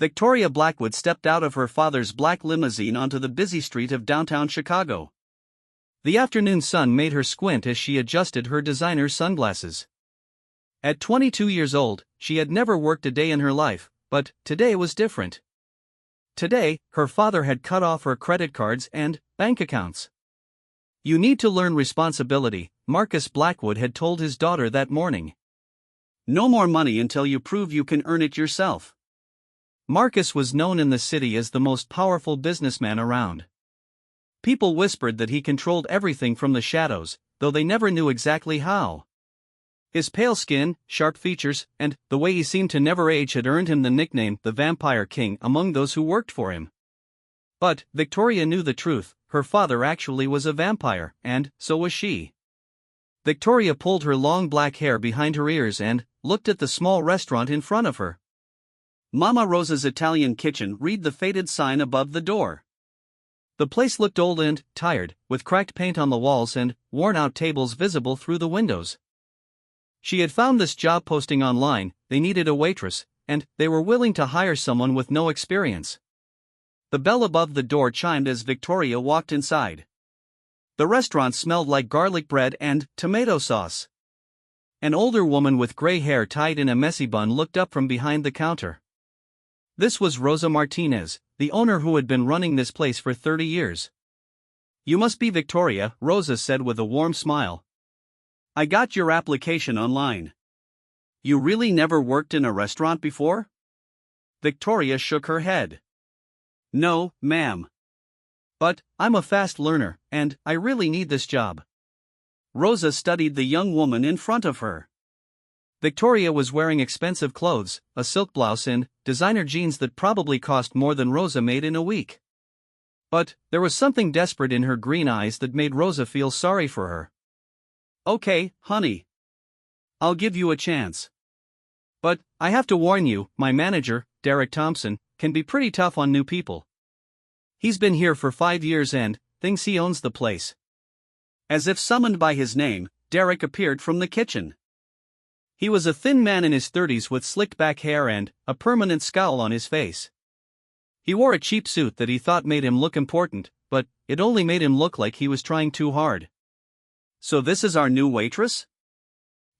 Victoria Blackwood stepped out of her father's black limousine onto the busy street of downtown Chicago. The afternoon sun made her squint as she adjusted her designer sunglasses. At 22 years old, she had never worked a day in her life, but today was different. Today, her father had cut off her credit cards and bank accounts. "You need to learn responsibility," Marcus Blackwood had told his daughter that morning. "No more money until you prove you can earn it yourself." Marcus was known in the city as the most powerful businessman around. People whispered that he controlled everything from the shadows, though they never knew exactly how. His pale skin, sharp features, and the way he seemed to never age had earned him the nickname the Vampire King among those who worked for him. But Victoria knew the truth: her father actually was a vampire, and so was she. Victoria pulled her long black hair behind her ears and looked at the small restaurant in front of her. Mama Rosa's Italian Kitchen. Read the faded sign above the door. The place looked old and tired, with cracked paint on the walls and worn-out tables visible through the windows. She had found this job posting online. They needed a waitress, and they were willing to hire someone with no experience. The bell above the door chimed as Victoria walked inside. The restaurant smelled like garlic bread and tomato sauce. An older woman with gray hair tied in a messy bun looked up from behind the counter. This was Rosa Martinez, the owner who had been running this place for 30 years. "You must be Victoria," Rosa said with a warm smile. "I got your application online. You really never worked in a restaurant before?" Victoria shook her head. "No, ma'am. But I'm a fast learner, and I really need this job." Rosa studied the young woman in front of her. Victoria was wearing expensive clothes, a silk blouse and designer jeans that probably cost more than Rosa made in a week. But there was something desperate in her green eyes that made Rosa feel sorry for her. "Okay, honey. I'll give you a chance. But I have to warn you, my manager, Derek Thompson, can be pretty tough on new people. He's been here for 5 years and thinks he owns the place." As if summoned by his name, Derek appeared from the kitchen. He was a thin man in his 30s with slicked back hair and a permanent scowl on his face. He wore a cheap suit that he thought made him look important, but it only made him look like he was trying too hard. "So this is our new waitress?"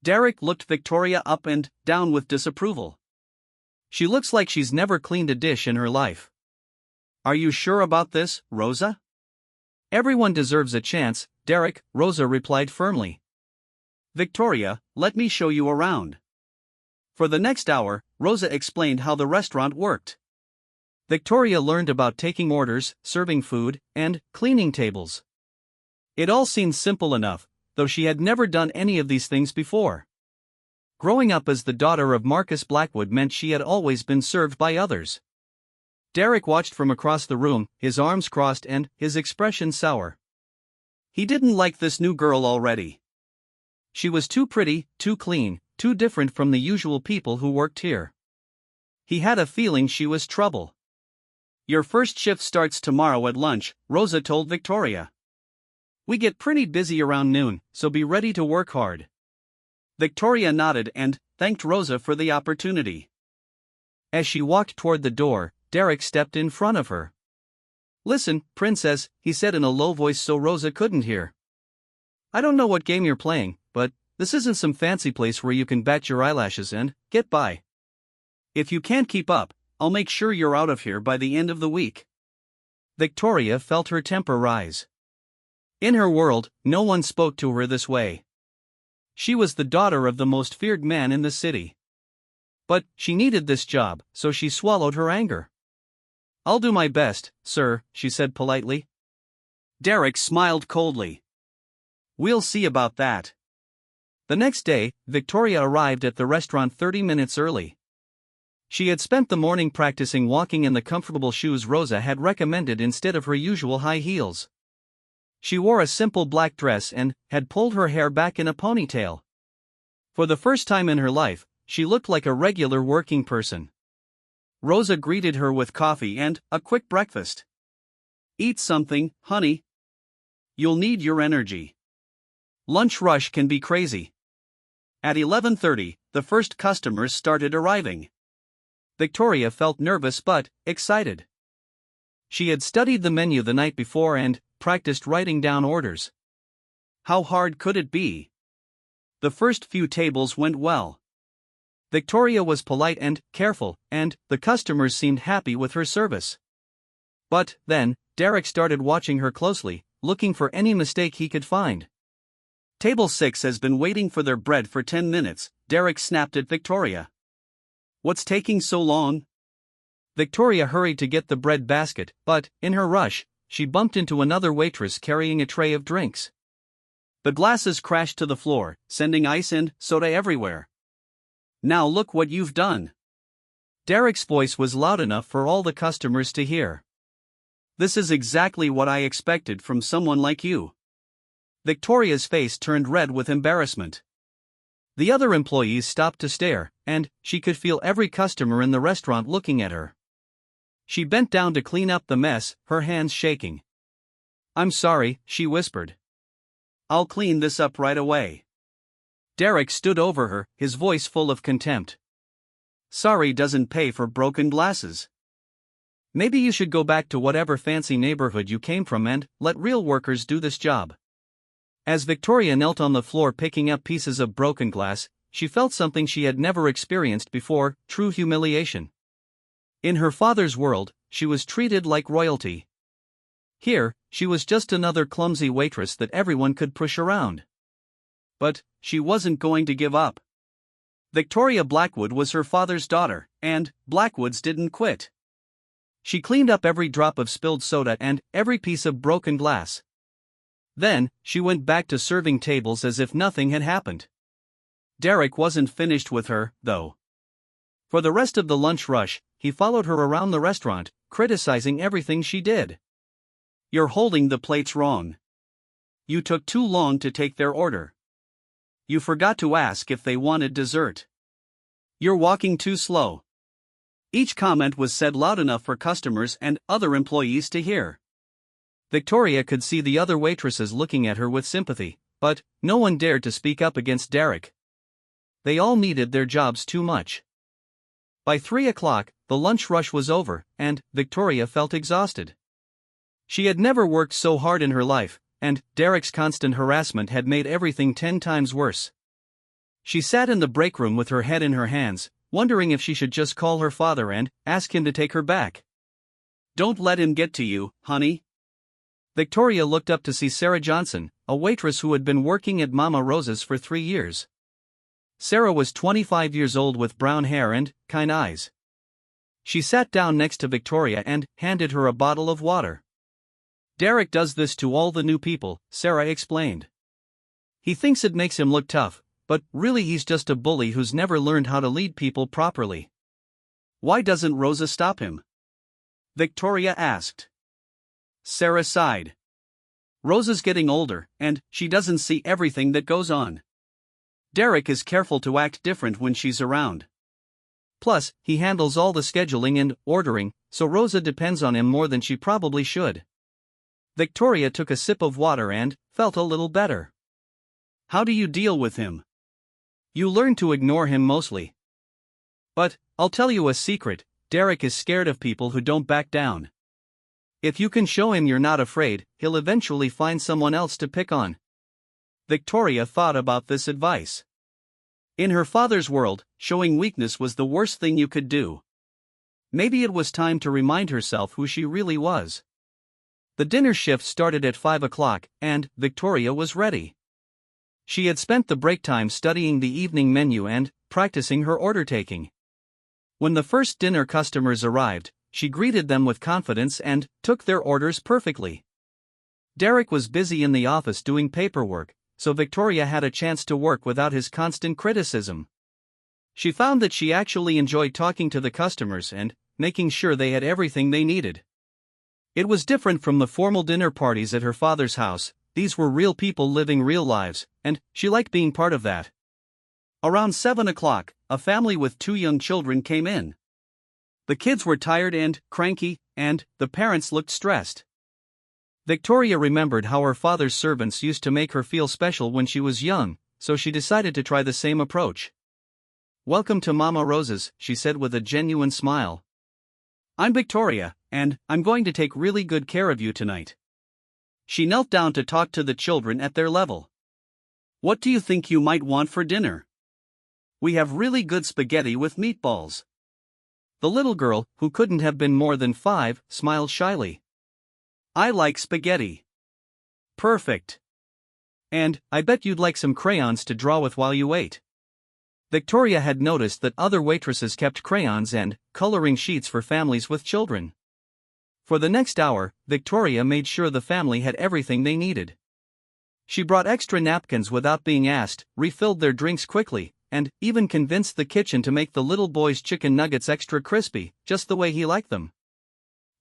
Derek looked Victoria up and down with disapproval. "She looks like she's never cleaned a dish in her life." "Are you sure about this, Rosa?" "Everyone deserves a chance, Derek," Rosa replied firmly. "Victoria, let me show you around." For the next hour, Rosa explained how the restaurant worked. Victoria learned about taking orders, serving food, and cleaning tables. It all seemed simple enough, though she had never done any of these things before. Growing up as the daughter of Marcus Blackwood meant she had always been served by others. Derek watched from across the room, his arms crossed and his expression sour. He didn't like this new girl already. She was too pretty, too clean, too different from the usual people who worked here. He had a feeling she was trouble. "Your first shift starts tomorrow at lunch," Rosa told Victoria. "We get pretty busy around noon, so be ready to work hard." Victoria nodded and thanked Rosa for the opportunity. As she walked toward the door, Derek stepped in front of her. "Listen, princess," he said in a low voice so Rosa couldn't hear. "I don't know what game you're playing, but this isn't some fancy place where you can bat your eyelashes and get by. If you can't keep up, I'll make sure you're out of here by the end of the week." Victoria felt her temper rise. In her world, no one spoke to her this way. She was the daughter of the most feared man in the city. But she needed this job, so she swallowed her anger. "I'll do my best, sir," she said politely. Derek smiled coldly. "We'll see about that." The next day, Victoria arrived at the restaurant 30 minutes early. She had spent the morning practicing walking in the comfortable shoes Rosa had recommended instead of her usual high heels. She wore a simple black dress and had pulled her hair back in a ponytail. For the first time in her life, she looked like a regular working person. Rosa greeted her with coffee and a quick breakfast. "Eat something, honey. You'll need your energy. Lunch rush can be crazy." At 11:30, the first customers started arriving. Victoria felt nervous but excited. She had studied the menu the night before and practiced writing down orders. How hard could it be? The first few tables went well. Victoria was polite and careful, and the customers seemed happy with her service. But then, Derek started watching her closely, looking for any mistake he could find. Table 6 has been waiting for their bread for 10 minutes, Derek snapped at Victoria. What's taking so long? Victoria hurried to get the bread basket, but, in her rush, she bumped into another waitress carrying a tray of drinks. The glasses crashed to the floor, sending ice and soda everywhere. Now look what you've done. Derek's voice was loud enough for all the customers to hear. This is exactly what I expected from someone like you. Victoria's face turned red with embarrassment. The other employees stopped to stare, and she could feel every customer in the restaurant looking at her. She bent down to clean up the mess, her hands shaking. I'm sorry, she whispered. I'll clean this up right away. Derek stood over her, his voice full of contempt. Sorry doesn't pay for broken glasses. Maybe you should go back to whatever fancy neighborhood you came from and let real workers do this job. As Victoria knelt on the floor picking up pieces of broken glass, she felt something she had never experienced before, true humiliation. In her father's world, she was treated like royalty. Here, she was just another clumsy waitress that everyone could push around. But she wasn't going to give up. Victoria Blackwood was her father's daughter, and Blackwoods didn't quit. She cleaned up every drop of spilled soda and every piece of broken glass. Then, she went back to serving tables as if nothing had happened. Derek wasn't finished with her, though. For the rest of the lunch rush, he followed her around the restaurant, criticizing everything she did. You're holding the plates wrong. You took too long to take their order. You forgot to ask if they wanted dessert. You're walking too slow. Each comment was said loud enough for customers and other employees to hear. Victoria could see the other waitresses looking at her with sympathy, but no one dared to speak up against Derek. They all needed their jobs too much. By 3 o'clock, the lunch rush was over, and Victoria felt exhausted. She had never worked so hard in her life, and Derek's constant harassment had made everything 10 times worse. She sat in the break room with her head in her hands, wondering if she should just call her father and ask him to take her back. Don't let him get to you, honey. Victoria looked up to see Sarah Johnson, a waitress who had been working at Mama Rosa's for 3 years. Sarah was 25 years old with brown hair and kind eyes. She sat down next to Victoria and handed her a bottle of water. Derek does this to all the new people, Sarah explained. He thinks it makes him look tough, but really he's just a bully who's never learned how to lead people properly. Why doesn't Rosa stop him? Victoria asked. Sarah sighed. Rosa's getting older, and she doesn't see everything that goes on. Derek is careful to act different when she's around. Plus, he handles all the scheduling and ordering, so Rosa depends on him more than she probably should. Victoria took a sip of water and felt a little better. How do you deal with him? You learn to ignore him mostly. But, I'll tell you a secret, Derek is scared of people who don't back down. If you can show him you're not afraid, he'll eventually find someone else to pick on. Victoria thought about this advice. In her father's world, showing weakness was the worst thing you could do. Maybe it was time to remind herself who she really was. The dinner shift started at 5 o'clock, and Victoria was ready. She had spent the break time studying the evening menu and practicing her order taking. When the first dinner customers arrived, she greeted them with confidence and took their orders perfectly. Derek was busy in the office doing paperwork, so Victoria had a chance to work without his constant criticism. She found that she actually enjoyed talking to the customers and making sure they had everything they needed. It was different from the formal dinner parties at her father's house. These were real people living real lives, and she liked being part of that. Around 7 o'clock, a family with 2 young children came in. The kids were tired and cranky, and the parents looked stressed. Victoria remembered how her father's servants used to make her feel special when she was young, so she decided to try the same approach. "Welcome to Mama Rose's," she said with a genuine smile. "I'm Victoria, and I'm going to take really good care of you tonight." She knelt down to talk to the children at their level. "What do you think you might want for dinner? We have really good spaghetti with meatballs." The little girl, who couldn't have been more than 5, smiled shyly. "I like spaghetti." "Perfect. And I bet you'd like some crayons to draw with while you wait." Victoria had noticed that other waitresses kept crayons and coloring sheets for families with children. For the next hour, Victoria made sure the family had everything they needed. She brought extra napkins without being asked, refilled their drinks quickly, and even convinced the kitchen to make the little boy's chicken nuggets extra crispy, just the way he liked them.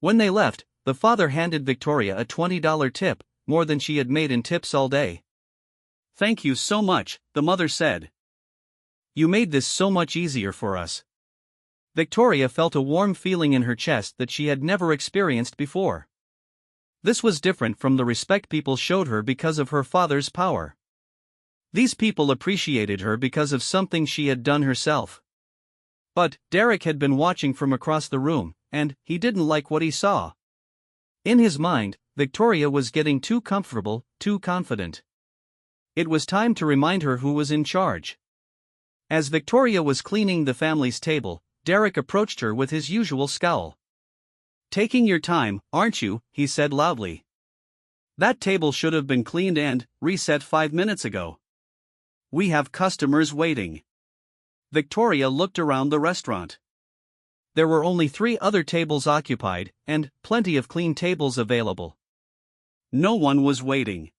When they left, the father handed Victoria a $20 tip, more than she had made in tips all day. "Thank you so much," the mother said. "You made this so much easier for us." Victoria felt a warm feeling in her chest that she had never experienced before. This was different from the respect people showed her because of her father's power. These people appreciated her because of something she had done herself. But Derek had been watching from across the room, and he didn't like what he saw. In his mind, Victoria was getting too comfortable, too confident. It was time to remind her who was in charge. As Victoria was cleaning the family's table, Derek approached her with his usual scowl. "Taking your time, aren't you?" he said loudly. "That table should have been cleaned and reset 5 minutes ago. We have customers waiting." Victoria looked around the restaurant. There were only 3 other tables occupied, and plenty of clean tables available. No one was waiting.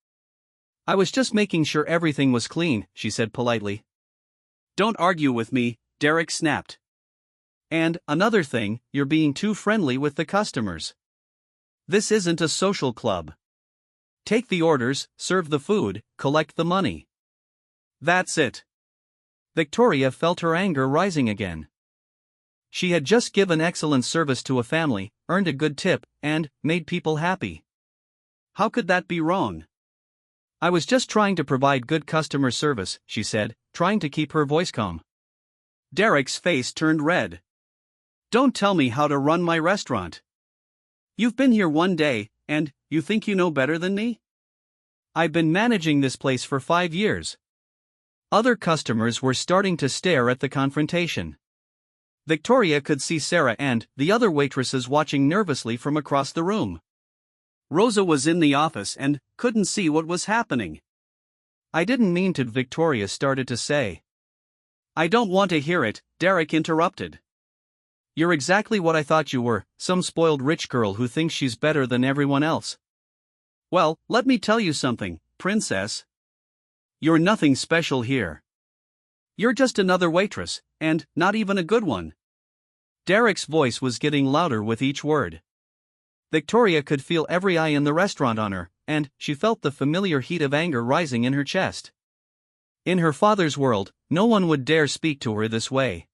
"I was just making sure everything was clean," she said politely. "Don't argue with me," Derek snapped. "And, another thing, you're being too friendly with the customers. This isn't a social club. Take the orders, serve the food, collect the money. That's it." Victoria felt her anger rising again. She had just given excellent service to a family, earned a good tip, and made people happy. How could that be wrong? "I was just trying to provide good customer service," she said, trying to keep her voice calm. Derek's face turned red. "Don't tell me how to run my restaurant. You've been here 1 day, and you think you know better than me? I've been managing this place for 5 years." Other customers were starting to stare at the confrontation. Victoria could see Sarah and the other waitresses watching nervously from across the room. Rosa was in the office and couldn't see what was happening. "I didn't mean to," Victoria started to say. "I don't want to hear it," Derek interrupted. "You're exactly what I thought you were, some spoiled rich girl who thinks she's better than everyone else. Well, let me tell you something, princess. You're nothing special here. You're just another waitress, and not even a good one." Derek's voice was getting louder with each word. Victoria could feel every eye in the restaurant on her, and she felt the familiar heat of anger rising in her chest. In her father's world, no one would dare speak to her this way.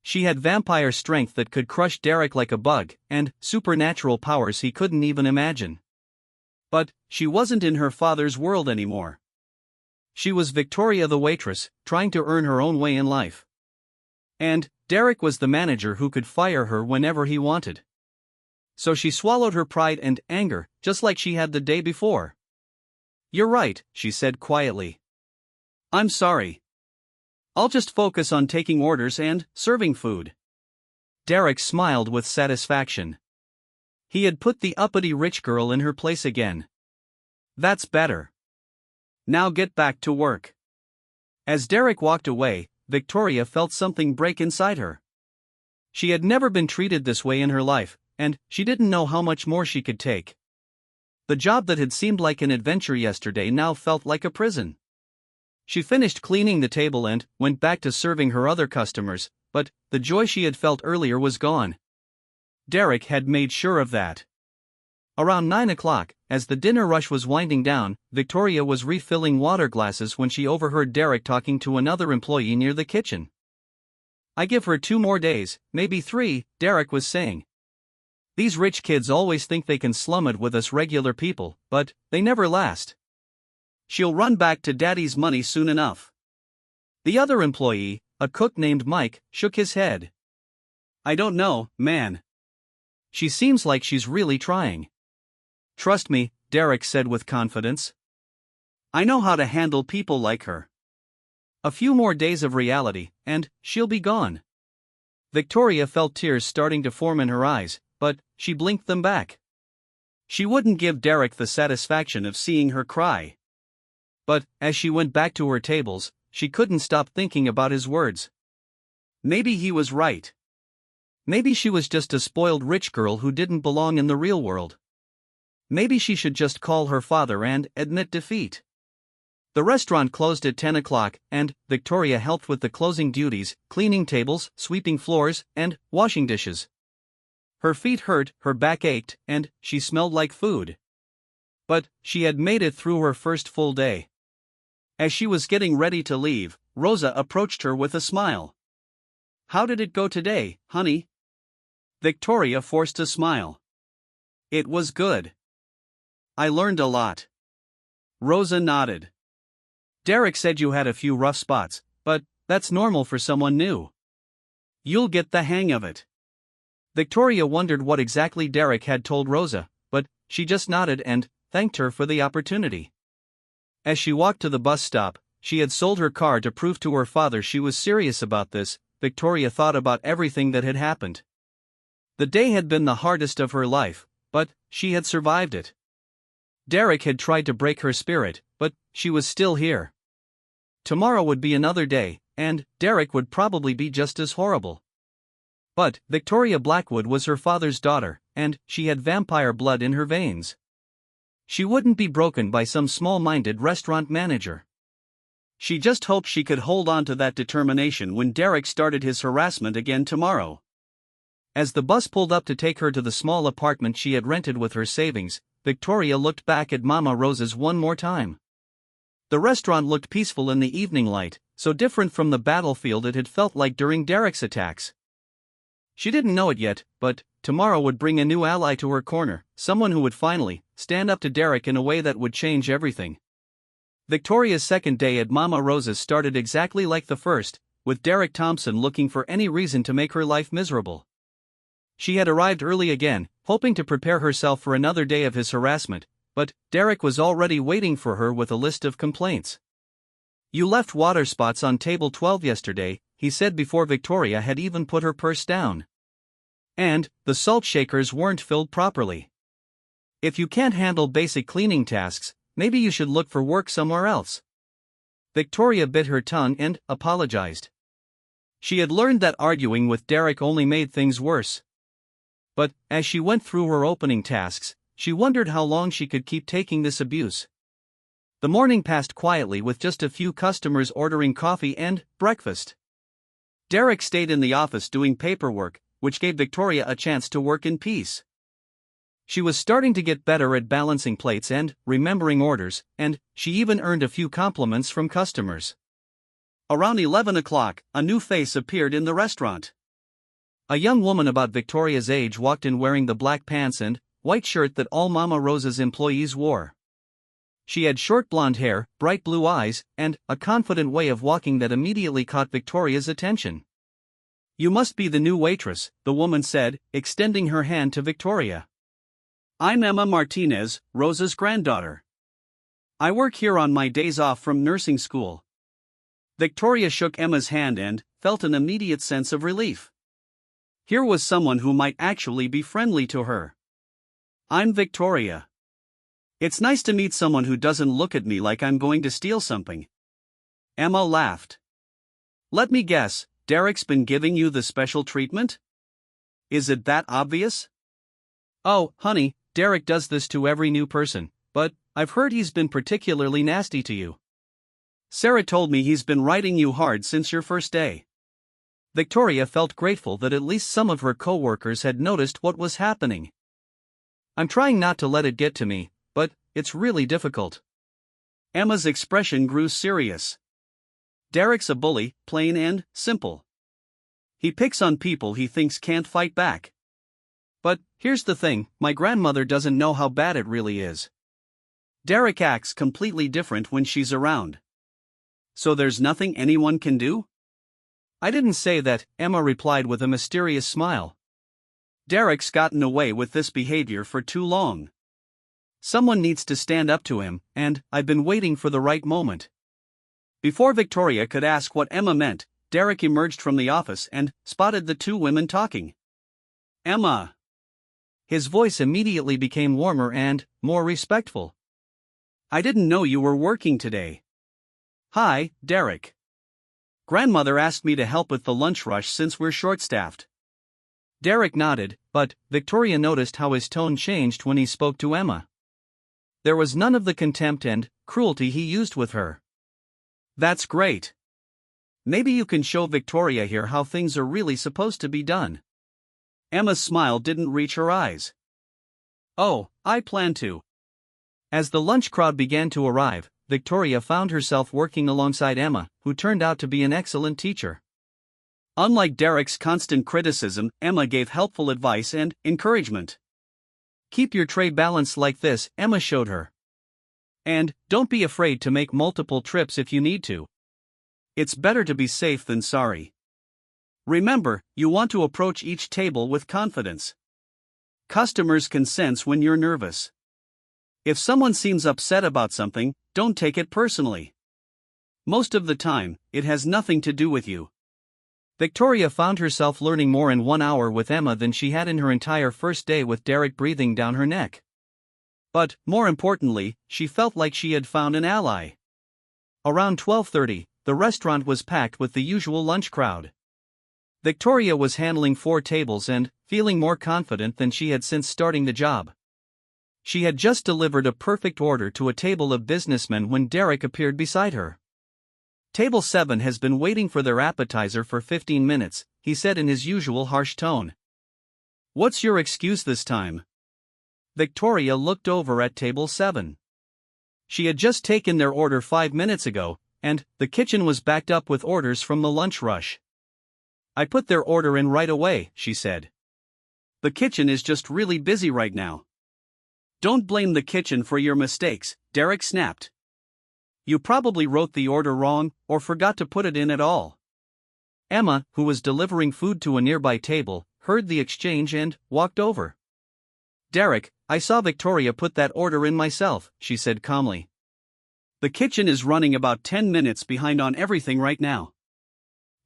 She had vampire strength that could crush Derek like a bug, and supernatural powers he couldn't even imagine. But she wasn't in her father's world anymore. She was Victoria the waitress, trying to earn her own way in life. And Derek was the manager who could fire her whenever he wanted. So she swallowed her pride and anger, just like she had the day before. "You're right," she said quietly. "I'm sorry. I'll just focus on taking orders and serving food." Derek smiled with satisfaction. He had put the uppity rich girl in her place again. "That's better. Now get back to work." As Derek walked away, Victoria felt something break inside her. She had never been treated this way in her life, and she didn't know how much more she could take. The job that had seemed like an adventure yesterday now felt like a prison. She finished cleaning the table and went back to serving her other customers, but the joy she had felt earlier was gone. Derek had made sure of that. Around 9 o'clock, as the dinner rush was winding down, Victoria was refilling water glasses when she overheard Derek talking to another employee near the kitchen. "I give her 2 more days, maybe 3, Derek was saying. "These rich kids always think they can slum it with us regular people, but they never last. She'll run back to daddy's money soon enough." The other employee, a cook named Mike, shook his head. I don't know, man. She seems like she's really trying. Trust me, Derek said with confidence. I know how to handle people like her. A few more days of reality, and she'll be gone. Victoria felt tears starting to form in her eyes, but she blinked them back. She wouldn't give Derek the satisfaction of seeing her cry. But, as she went back to her tables, she couldn't stop thinking about his words. Maybe he was right. Maybe she was just a spoiled rich girl who didn't belong in the real world. Maybe she should just call her father and admit defeat. The restaurant closed at 10 o'clock, and Victoria helped with the closing duties, cleaning tables, sweeping floors, and washing dishes. Her feet hurt, her back ached, and she smelled like food. But she had made it through her first full day. As she was getting ready to leave, Rosa approached her with a smile. How did it go today, honey? Victoria forced a smile. It was good. I learned a lot. Rosa nodded. Derek said you had a few rough spots, but that's normal for someone new. You'll get the hang of it. Victoria wondered what exactly Derek had told Rosa, but she just nodded and thanked her for the opportunity. As she walked to the bus stop, she had sold her car to prove to her father she was serious about this. Victoria thought about everything that had happened. The day had been the hardest of her life, but she had survived it. Derek had tried to break her spirit, but she was still here. Tomorrow would be another day, and Derek would probably be just as horrible. But Victoria Blackwood was her father's daughter, and she had vampire blood in her veins. She wouldn't be broken by some small-minded restaurant manager. She just hoped she could hold on to that determination when Derek started his harassment again tomorrow. As the bus pulled up to take her to the small apartment she had rented with her savings, Victoria looked back at Mama Rosa's one more time. The restaurant looked peaceful in the evening light, so different from the battlefield it had felt like during Derek's attacks. She didn't know it yet, but tomorrow would bring a new ally to her corner, someone who would finally stand up to Derek in a way that would change everything. Victoria's second day at Mama Rosa's started exactly like the first, with Derek Thompson looking for any reason to make her life miserable. She had arrived early again, hoping to prepare herself for another day of his harassment, but Derek was already waiting for her with a list of complaints. You left water spots on table 12 yesterday, he said before Victoria had even put her purse down. And the salt shakers weren't filled properly. If you can't handle basic cleaning tasks, maybe you should look for work somewhere else. Victoria bit her tongue and apologized. She had learned that arguing with Derek only made things worse. But, as she went through her opening tasks, she wondered how long she could keep taking this abuse. The morning passed quietly with just a few customers ordering coffee and breakfast. Derek stayed in the office doing paperwork, which gave Victoria a chance to work in peace. She was starting to get better at balancing plates and remembering orders, and she even earned a few compliments from customers. Around 11 o'clock, a new face appeared in the restaurant. A young woman about Victoria's age walked in wearing the black pants and white shirt that all Mama Rosa's employees wore. She had short blonde hair, bright blue eyes, and a confident way of walking that immediately caught Victoria's attention. You must be the new waitress, the woman said, extending her hand to Victoria. I'm Emma Martinez, Rosa's granddaughter. I work here on my days off from nursing school. Victoria shook Emma's hand and felt an immediate sense of relief. Here was someone who might actually be friendly to her. I'm Victoria. It's nice to meet someone who doesn't look at me like I'm going to steal something. Emma laughed. Let me guess, Derek's been giving you the special treatment? Is it that obvious? Oh, honey, Derek does this to every new person, but I've heard he's been particularly nasty to you. Sarah told me he's been riding you hard since your first day. Victoria felt grateful that at least some of her co-workers had noticed what was happening. I'm trying not to let it get to me, but it's really difficult. Emma's expression grew serious. Derek's a bully, plain and simple. He picks on people he thinks can't fight back. But here's the thing, my grandmother doesn't know how bad it really is. Derek acts completely different when she's around. So there's nothing anyone can do? I didn't say that, Emma replied with a mysterious smile. Derek's gotten away with this behavior for too long. Someone needs to stand up to him, and I've been waiting for the right moment. Before Victoria could ask what Emma meant, Derek emerged from the office and spotted the two women talking. Emma. His voice immediately became warmer and more respectful. I didn't know you were working today. Hi, Derek. Grandmother asked me to help with the lunch rush since we're short-staffed. Derek nodded, but Victoria noticed how his tone changed when he spoke to Emma. There was none of the contempt and cruelty he used with her. That's great. Maybe you can show Victoria here how things are really supposed to be done. Emma's smile didn't reach her eyes. Oh, I plan to. As the lunch crowd began to arrive, Victoria found herself working alongside Emma, who turned out to be an excellent teacher. Unlike Derek's constant criticism, Emma gave helpful advice and encouragement. Keep your tray balanced like this, Emma showed her. And don't be afraid to make multiple trips if you need to. It's better to be safe than sorry. Remember, you want to approach each table with confidence. Customers can sense when you're nervous. If someone seems upset about something, don't take it personally. Most of the time, it has nothing to do with you. Victoria found herself learning more in 1 hour with Emma than she had in her entire first day with Derek breathing down her neck. But, more importantly, she felt like she had found an ally. Around 12:30, the restaurant was packed with the usual lunch crowd. Victoria was handling 4 tables and feeling more confident than she had since starting the job. She had just delivered a perfect order to a table of businessmen when Derek appeared beside her. Table 7 has been waiting for their appetizer for 15 minutes, he said in his usual harsh tone. What's your excuse this time? Victoria looked over at table 7. She had just taken their order 5 minutes ago, and the kitchen was backed up with orders from the lunch rush. I put their order in right away, she said. The kitchen is just really busy right now. Don't blame the kitchen for your mistakes, Derek snapped. You probably wrote the order wrong, or forgot to put it in at all. Emma, who was delivering food to a nearby table, heard the exchange and walked over. Derek, I saw Victoria put that order in myself, she said calmly. The kitchen is running about 10 minutes behind on everything right now.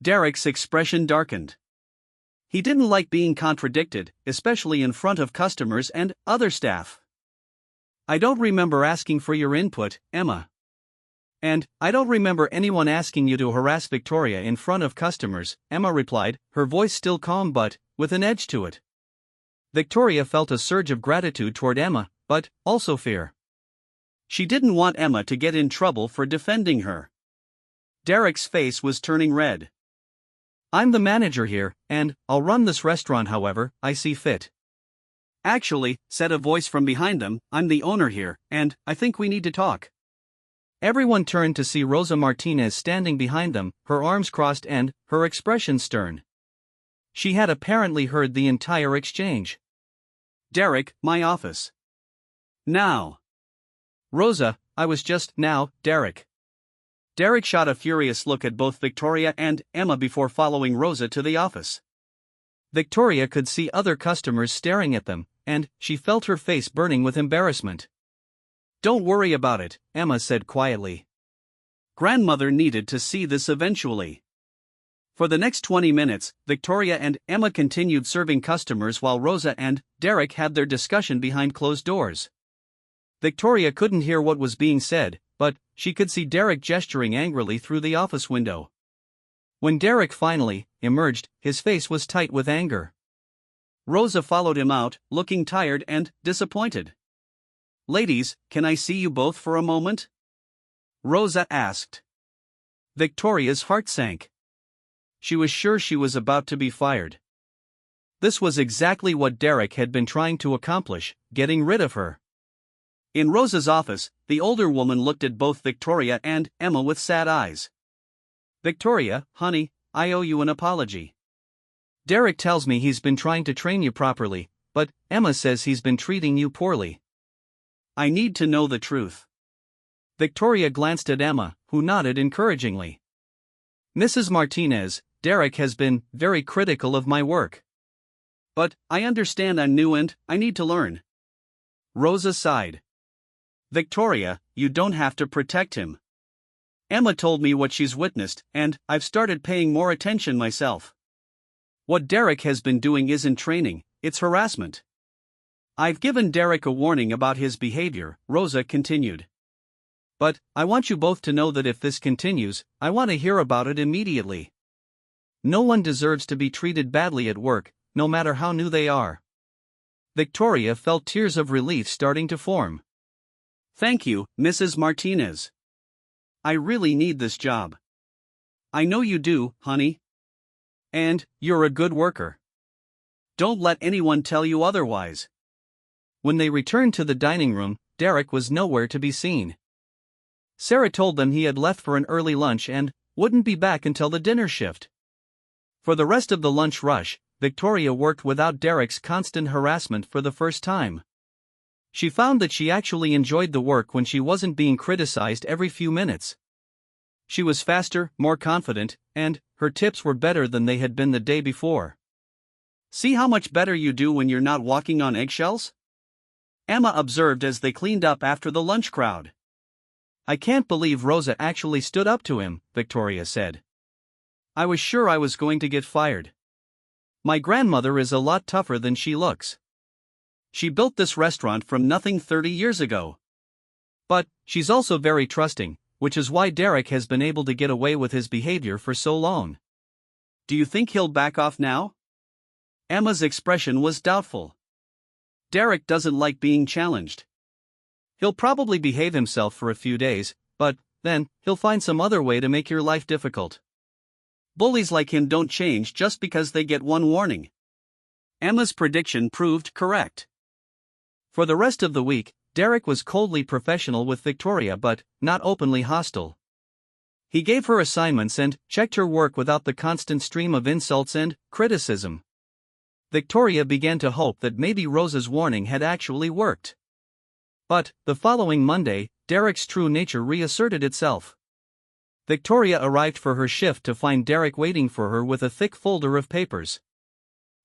Derek's expression darkened. He didn't like being contradicted, especially in front of customers and other staff. I don't remember asking for your input, Emma. And I don't remember anyone asking you to harass Victoria in front of customers, Emma replied, her voice still calm but with an edge to it. Victoria felt a surge of gratitude toward Emma, but also fear. She didn't want Emma to get in trouble for defending her. Derek's face was turning red. I'm the manager here, and I'll run this restaurant however I see fit. Actually, said a voice from behind them, I'm the owner here, and I think we need to talk. Everyone turned to see Rosa Martinez standing behind them, her arms crossed and her expression stern. She had apparently heard the entire exchange. Derek, my office. Now. Rosa, I was just now, Derek. Derek shot a furious look at both Victoria and Emma before following Rosa to the office. Victoria could see other customers staring at them, and she felt her face burning with embarrassment. Don't worry about it, Emma said quietly. Grandmother needed to see this eventually. For the next 20 minutes, Victoria and Emma continued serving customers while Rosa and Derek had their discussion behind closed doors. Victoria couldn't hear what was being said, but she could see Derek gesturing angrily through the office window. When Derek finally emerged, his face was tight with anger. Rosa followed him out, looking tired and disappointed. Ladies, can I see you both for a moment? Rosa asked. Victoria's heart sank. She was sure she was about to be fired. This was exactly what Derek had been trying to accomplish, getting rid of her. In Rosa's office, the older woman looked at both Victoria and Emma with sad eyes. Victoria, honey, I owe you an apology. Derek tells me he's been trying to train you properly, but Emma says he's been treating you poorly. I need to know the truth. Victoria glanced at Emma, who nodded encouragingly. Mrs. Martinez, Derek has been very critical of my work. But I understand I'm new and I need to learn. Rosa sighed. Victoria, you don't have to protect him. Emma told me what she's witnessed, and I've started paying more attention myself. What Derek has been doing isn't training, it's harassment. I've given Derek a warning about his behavior, Rosa continued. But I want you both to know that if this continues, I want to hear about it immediately. No one deserves to be treated badly at work, no matter how new they are. Victoria felt tears of relief starting to form. Thank you, Mrs. Martinez. I really need this job. I know you do, honey. And you're a good worker. Don't let anyone tell you otherwise. When they returned to the dining room, Derek was nowhere to be seen. Sarah told them he had left for an early lunch and wouldn't be back until the dinner shift. For the rest of the lunch rush, Victoria worked without Derek's constant harassment for the first time. She found that she actually enjoyed the work when she wasn't being criticized every few minutes. She was faster, more confident, and her tips were better than they had been the day before. See how much better you do when you're not walking on eggshells? Emma observed as they cleaned up after the lunch crowd. I can't believe Rosa actually stood up to him, Victoria said. I was sure I was going to get fired. My grandmother is a lot tougher than she looks. She built this restaurant from nothing 30 years ago. But she's also very trusting, which is why Derek has been able to get away with his behavior for so long. Do you think he'll back off now? Emma's expression was doubtful. Derek doesn't like being challenged. He'll probably behave himself for a few days, but then he'll find some other way to make your life difficult. Bullies like him don't change just because they get one warning. Emma's prediction proved correct. For the rest of the week, Derek was coldly professional with Victoria but not openly hostile. He gave her assignments and checked her work without the constant stream of insults and criticism. Victoria began to hope that maybe Rosa's warning had actually worked. But the following Monday, Derek's true nature reasserted itself. Victoria arrived for her shift to find Derek waiting for her with a thick folder of papers.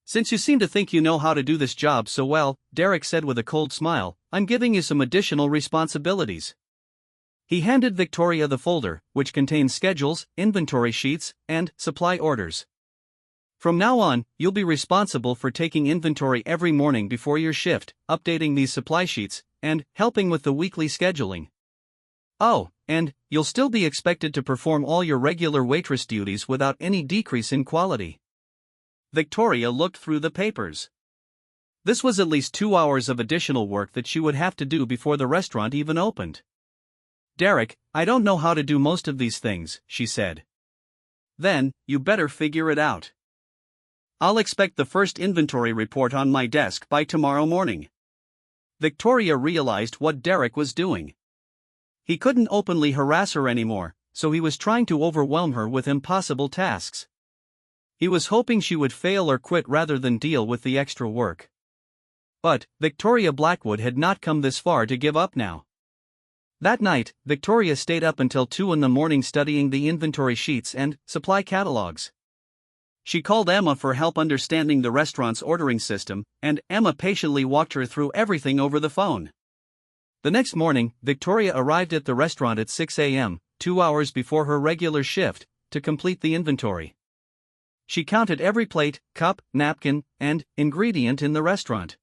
Since you seem to think you know how to do this job so well, Derek said with a cold smile, I'm giving you some additional responsibilities. He handed Victoria the folder, which contains schedules, inventory sheets, and supply orders. From now on, you'll be responsible for taking inventory every morning before your shift, updating these supply sheets, and helping with the weekly scheduling. Oh, and you'll still be expected to perform all your regular waitress duties without any decrease in quality. Victoria looked through the papers. This was at least 2 hours of additional work that she would have to do before the restaurant even opened. Derek, I don't know how to do most of these things, she said. Then, you better figure it out. I'll expect the first inventory report on my desk by tomorrow morning. Victoria realized what Derek was doing. He couldn't openly harass her anymore, so he was trying to overwhelm her with impossible tasks. He was hoping she would fail or quit rather than deal with the extra work. But Victoria Blackwood had not come this far to give up now. That night, Victoria stayed up until 2 a.m. studying the inventory sheets and supply catalogs. She called Emma for help understanding the restaurant's ordering system, and Emma patiently walked her through everything over the phone. The next morning, Victoria arrived at the restaurant at 6 a.m., 2 hours before her regular shift, to complete the inventory. She counted every plate, cup, napkin, and ingredient in the restaurant.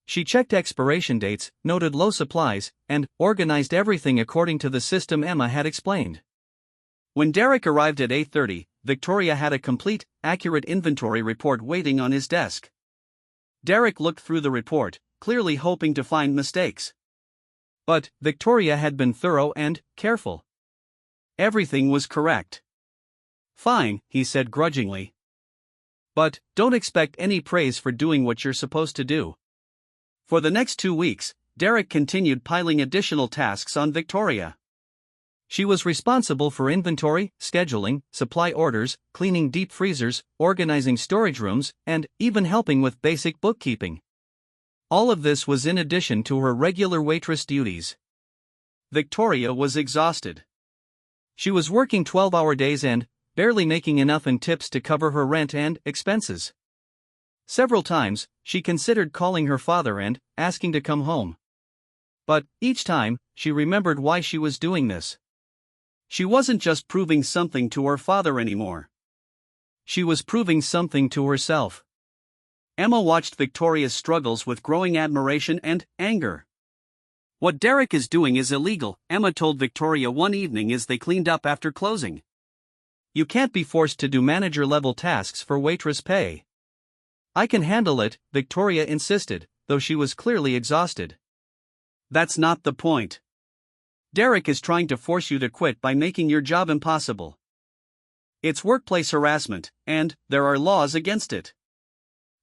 She checked expiration dates, noted low supplies, and organized everything according to the system Emma had explained. When Derek arrived at 8:30, Victoria had a complete, accurate inventory report waiting on his desk. Derek looked through the report, clearly hoping to find mistakes. But Victoria had been thorough and careful. Everything was correct. Fine, he said grudgingly. But don't expect any praise for doing what you're supposed to do. For the next 2 weeks, Derek continued piling additional tasks on Victoria. She was responsible for inventory, scheduling, supply orders, cleaning deep freezers, organizing storage rooms, and even helping with basic bookkeeping. All of this was in addition to her regular waitress duties. Victoria was exhausted. She was working 12-hour days and barely making enough in tips to cover her rent and expenses. Several times, she considered calling her father and asking to come home. But, each time, she remembered why she was doing this. She wasn't just proving something to her father anymore. She was proving something to herself. Emma watched Victoria's struggles with growing admiration and anger. "What Derek is doing is illegal," Emma told Victoria one evening as they cleaned up after closing. "You can't be forced to do manager-level tasks for waitress pay." "I can handle it," Victoria insisted, though she was clearly exhausted. "That's not the point. Derek is trying to force you to quit by making your job impossible. It's workplace harassment, and there are laws against it."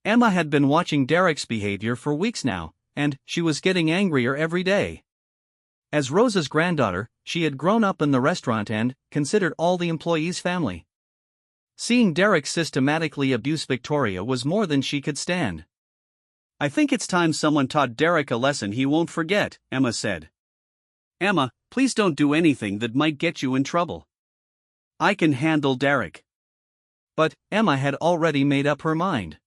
Emma had been watching Derek's behavior for weeks now, and she was getting angrier every day. As Rosa's granddaughter, she had grown up in the restaurant and considered all the employees family. Seeing Derek systematically abuse Victoria was more than she could stand. "I think it's time someone taught Derek a lesson he won't forget," Emma said. "Emma, please don't do anything that might get you in trouble. I can handle Derek." But Emma had already made up her mind.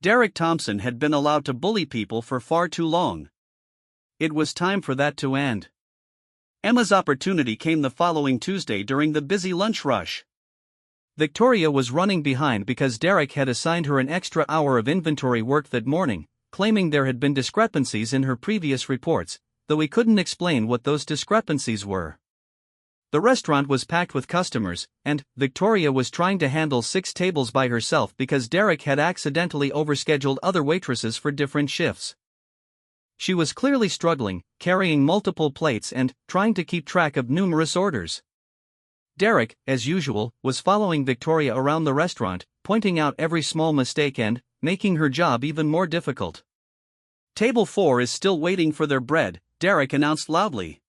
Derek Thompson had been allowed to bully people for far too long. It was time for that to end. Emma's opportunity came the following Tuesday during the busy lunch rush. Victoria was running behind because Derek had assigned her an extra hour of inventory work that morning, claiming there had been discrepancies in her previous reports, though he couldn't explain what those discrepancies were. The restaurant was packed with customers, and Victoria was trying to handle 6 tables by herself because Derek had accidentally overscheduled other waitresses for different shifts. She was clearly struggling, carrying multiple plates and trying to keep track of numerous orders. Derek, as usual, was following Victoria around the restaurant, pointing out every small mistake and making her job even more difficult. "Table 4 is still waiting for their bread," Derek announced loudly.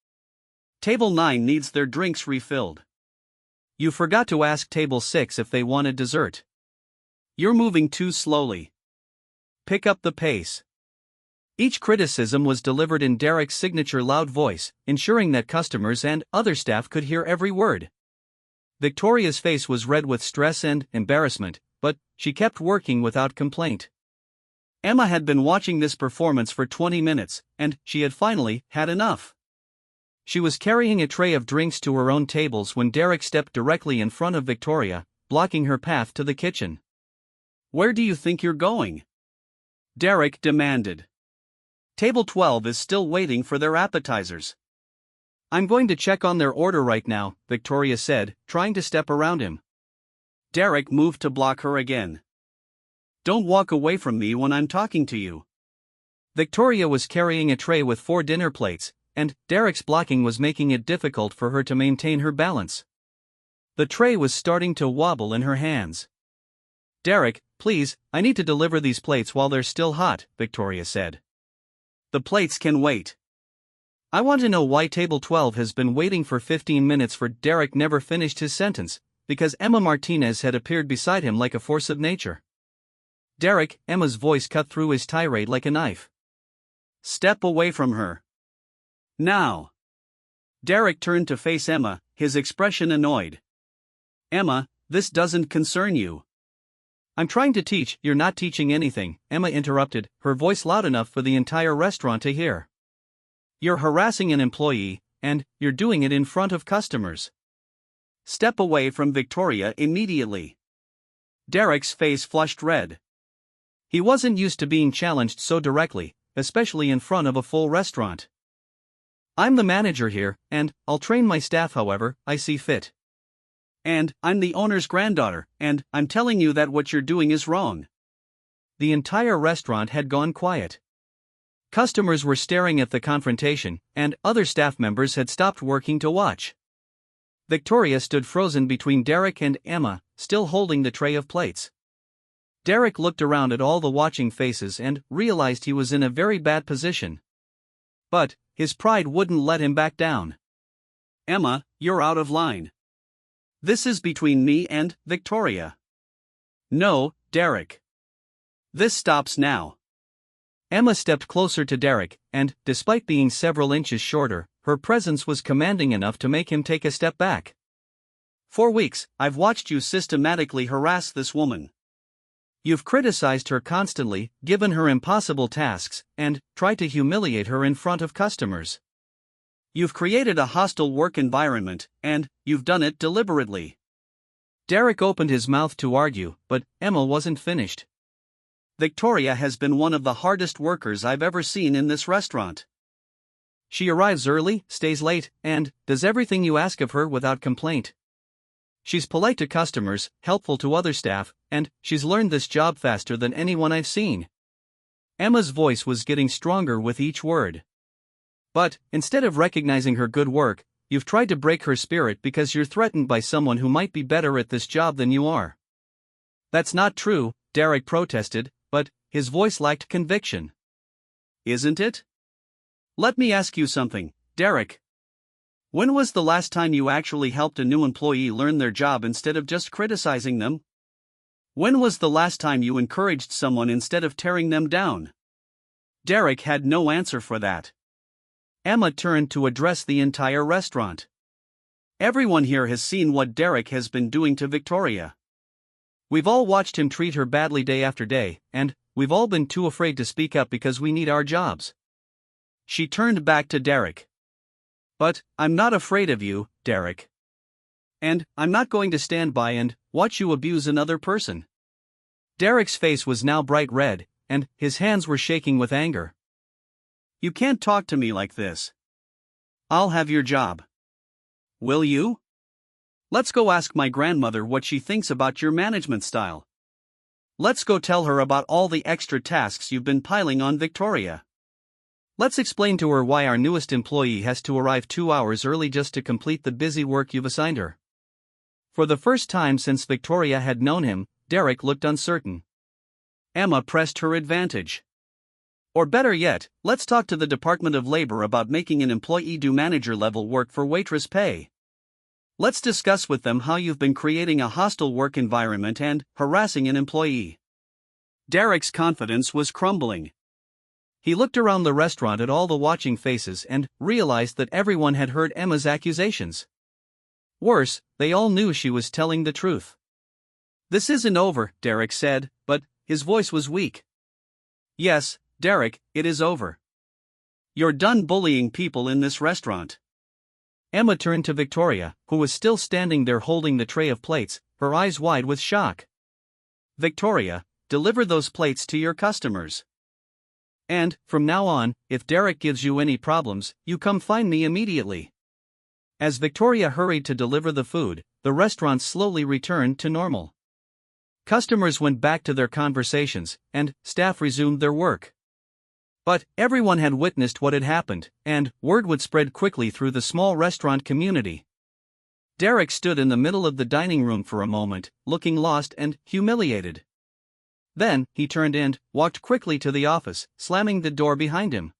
"Table 9 needs their drinks refilled. You forgot to ask Table 6 if they wanted dessert. You're moving too slowly. Pick up the pace." Each criticism was delivered in Derek's signature loud voice, ensuring that customers and other staff could hear every word. Victoria's face was red with stress and embarrassment, but she kept working without complaint. Emma had been watching this performance for 20 minutes, and she had finally had enough. She was carrying a tray of drinks to her own tables when Derek stepped directly in front of Victoria, blocking her path to the kitchen. "Where do you think you're going?" Derek demanded. "Table 12 is still waiting for their appetizers." "I'm going to check on their order right now," Victoria said, trying to step around him. Derek moved to block her again. "Don't walk away from me when I'm talking to you." Victoria was carrying a tray with 4 dinner plates, and Derek's blocking was making it difficult for her to maintain her balance. The tray was starting to wobble in her hands. "Derek, please, I need to deliver these plates while they're still hot," Victoria said. "The plates can wait." "I want to know why Table 12 has been waiting for 15 minutes for." Derek never finished his sentence, because Emma Martinez had appeared beside him like a force of nature. "Derek," Emma's voice cut through his tirade like a knife. "Step away from her. Now." Derek turned to face Emma, his expression annoyed. "Emma, this doesn't concern you." "I'm trying to teach." "You're not teaching anything," Emma interrupted, her voice loud enough for the entire restaurant to hear. "You're harassing an employee, and you're doing it in front of customers. Step away from Victoria immediately." Derek's face flushed red. He wasn't used to being challenged so directly, especially in front of a full restaurant. "I'm the manager here, and I'll train my staff however I see fit. And I'm the owner's granddaughter, and I'm telling you that what you're doing is wrong." The entire restaurant had gone quiet. Customers were staring at the confrontation, and other staff members had stopped working to watch. Victoria stood frozen between Derek and Emma, still holding the tray of plates. Derek looked around at all the watching faces and realized he was in a very bad position. But his pride wouldn't let him back down. "Emma, you're out of line. This is between me and Victoria." "No, Derek. This stops now." Emma stepped closer to Derek, and, despite being several inches shorter, her presence was commanding enough to make him take a step back. For weeks, I've watched you systematically harass this woman. You've criticized her constantly, given her impossible tasks, and tried to humiliate her in front of customers. You've created a hostile work environment, and you've done it deliberately. Derek opened his mouth to argue, but Emma wasn't finished. Victoria has been one of the hardest workers I've ever seen in this restaurant. She arrives early, stays late, and does everything you ask of her without complaint. She's polite to customers, helpful to other staff, and she's learned this job faster than anyone I've seen. Emma's voice was getting stronger with each word. But, instead of recognizing her good work, you've tried to break her spirit because you're threatened by someone who might be better at this job than you are. That's not true, Derek protested, but his voice lacked conviction. Isn't it? Let me ask you something, Derek. When was the last time you actually helped a new employee learn their job instead of just criticizing them? When was the last time you encouraged someone instead of tearing them down? Derek had no answer for that. Emma turned to address the entire restaurant. Everyone here has seen what Derek has been doing to Victoria. We've all watched him treat her badly day after day, and we've all been too afraid to speak up because we need our jobs. She turned back to Derek. But I'm not afraid of you, Derek. And I'm not going to stand by and watch you abuse another person. Derek's face was now bright red, and his hands were shaking with anger. You can't talk to me like this. I'll have your job. Will you? Let's go ask my grandmother what she thinks about your management style. Let's go tell her about all the extra tasks you've been piling on Victoria. Let's explain to her why our newest employee has to arrive 2 hours early just to complete the busy work you've assigned her. For the first time since Victoria had known him, Derek looked uncertain. Emma pressed her advantage. Or better yet, let's talk to the Department of Labor about making an employee do manager-level work for waitress pay. Let's discuss with them how you've been creating a hostile work environment and harassing an employee. Derek's confidence was crumbling. He looked around the restaurant at all the watching faces and realized that everyone had heard Emma's accusations. Worse, they all knew she was telling the truth. This isn't over, Derek said, but his voice was weak. Yes, Derek, it is over. You're done bullying people in this restaurant. Emma turned to Victoria, who was still standing there holding the tray of plates, her eyes wide with shock. Victoria, deliver those plates to your customers. And, from now on, if Derek gives you any problems, you come find me immediately. As Victoria hurried to deliver the food, the restaurant slowly returned to normal. Customers went back to their conversations, and staff resumed their work. But everyone had witnessed what had happened, and word would spread quickly through the small restaurant community. Derek stood in the middle of the dining room for a moment, looking lost and humiliated. Then, he turned and walked quickly to the office, slamming the door behind him.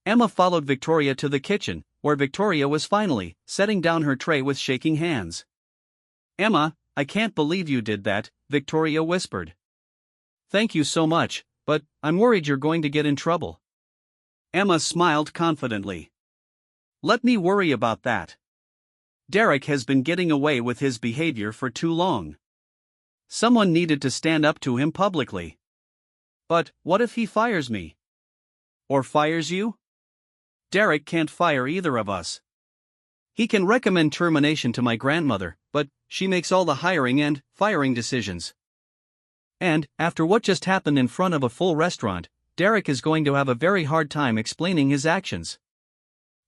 Emma followed Victoria to the kitchen, where Victoria was finally setting down her tray with shaking hands. Emma, I can't believe you did that, Victoria whispered. Thank you so much, but I'm worried you're going to get in trouble. Emma smiled confidently. Let me worry about that. Derek has been getting away with his behavior for too long. Someone needed to stand up to him publicly. But what if he fires me? Or fires you? Derek can't fire either of us. He can recommend termination to my grandmother, but she makes all the hiring and firing decisions. And, after what just happened in front of a full restaurant, Derek is going to have a very hard time explaining his actions.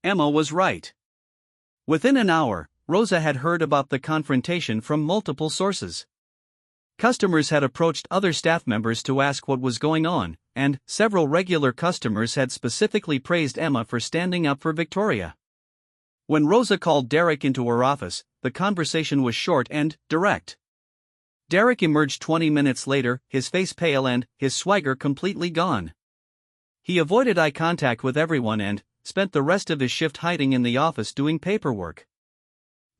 Emma was right. Within an hour, Rosa had heard about the confrontation from multiple sources. Customers had approached other staff members to ask what was going on, and several regular customers had specifically praised Emma for standing up for Victoria. When Rosa called Derek into her office, the conversation was short and direct. Derek emerged 20 minutes later, his face pale and his swagger completely gone. He avoided eye contact with everyone and spent the rest of his shift hiding in the office doing paperwork.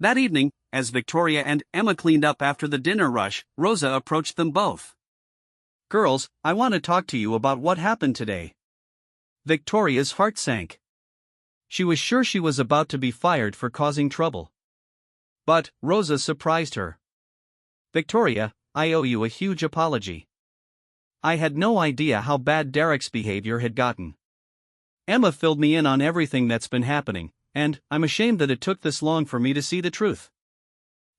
That evening, as Victoria and Emma cleaned up after the dinner rush, Rosa approached them both. Girls, I want to talk to you about what happened today. Victoria's heart sank. She was sure she was about to be fired for causing trouble. But Rosa surprised her. "Victoria, I owe you a huge apology. I had no idea how bad Derek's behavior had gotten. Emma filled me in on everything that's been happening, and I'm ashamed that it took this long for me to see the truth."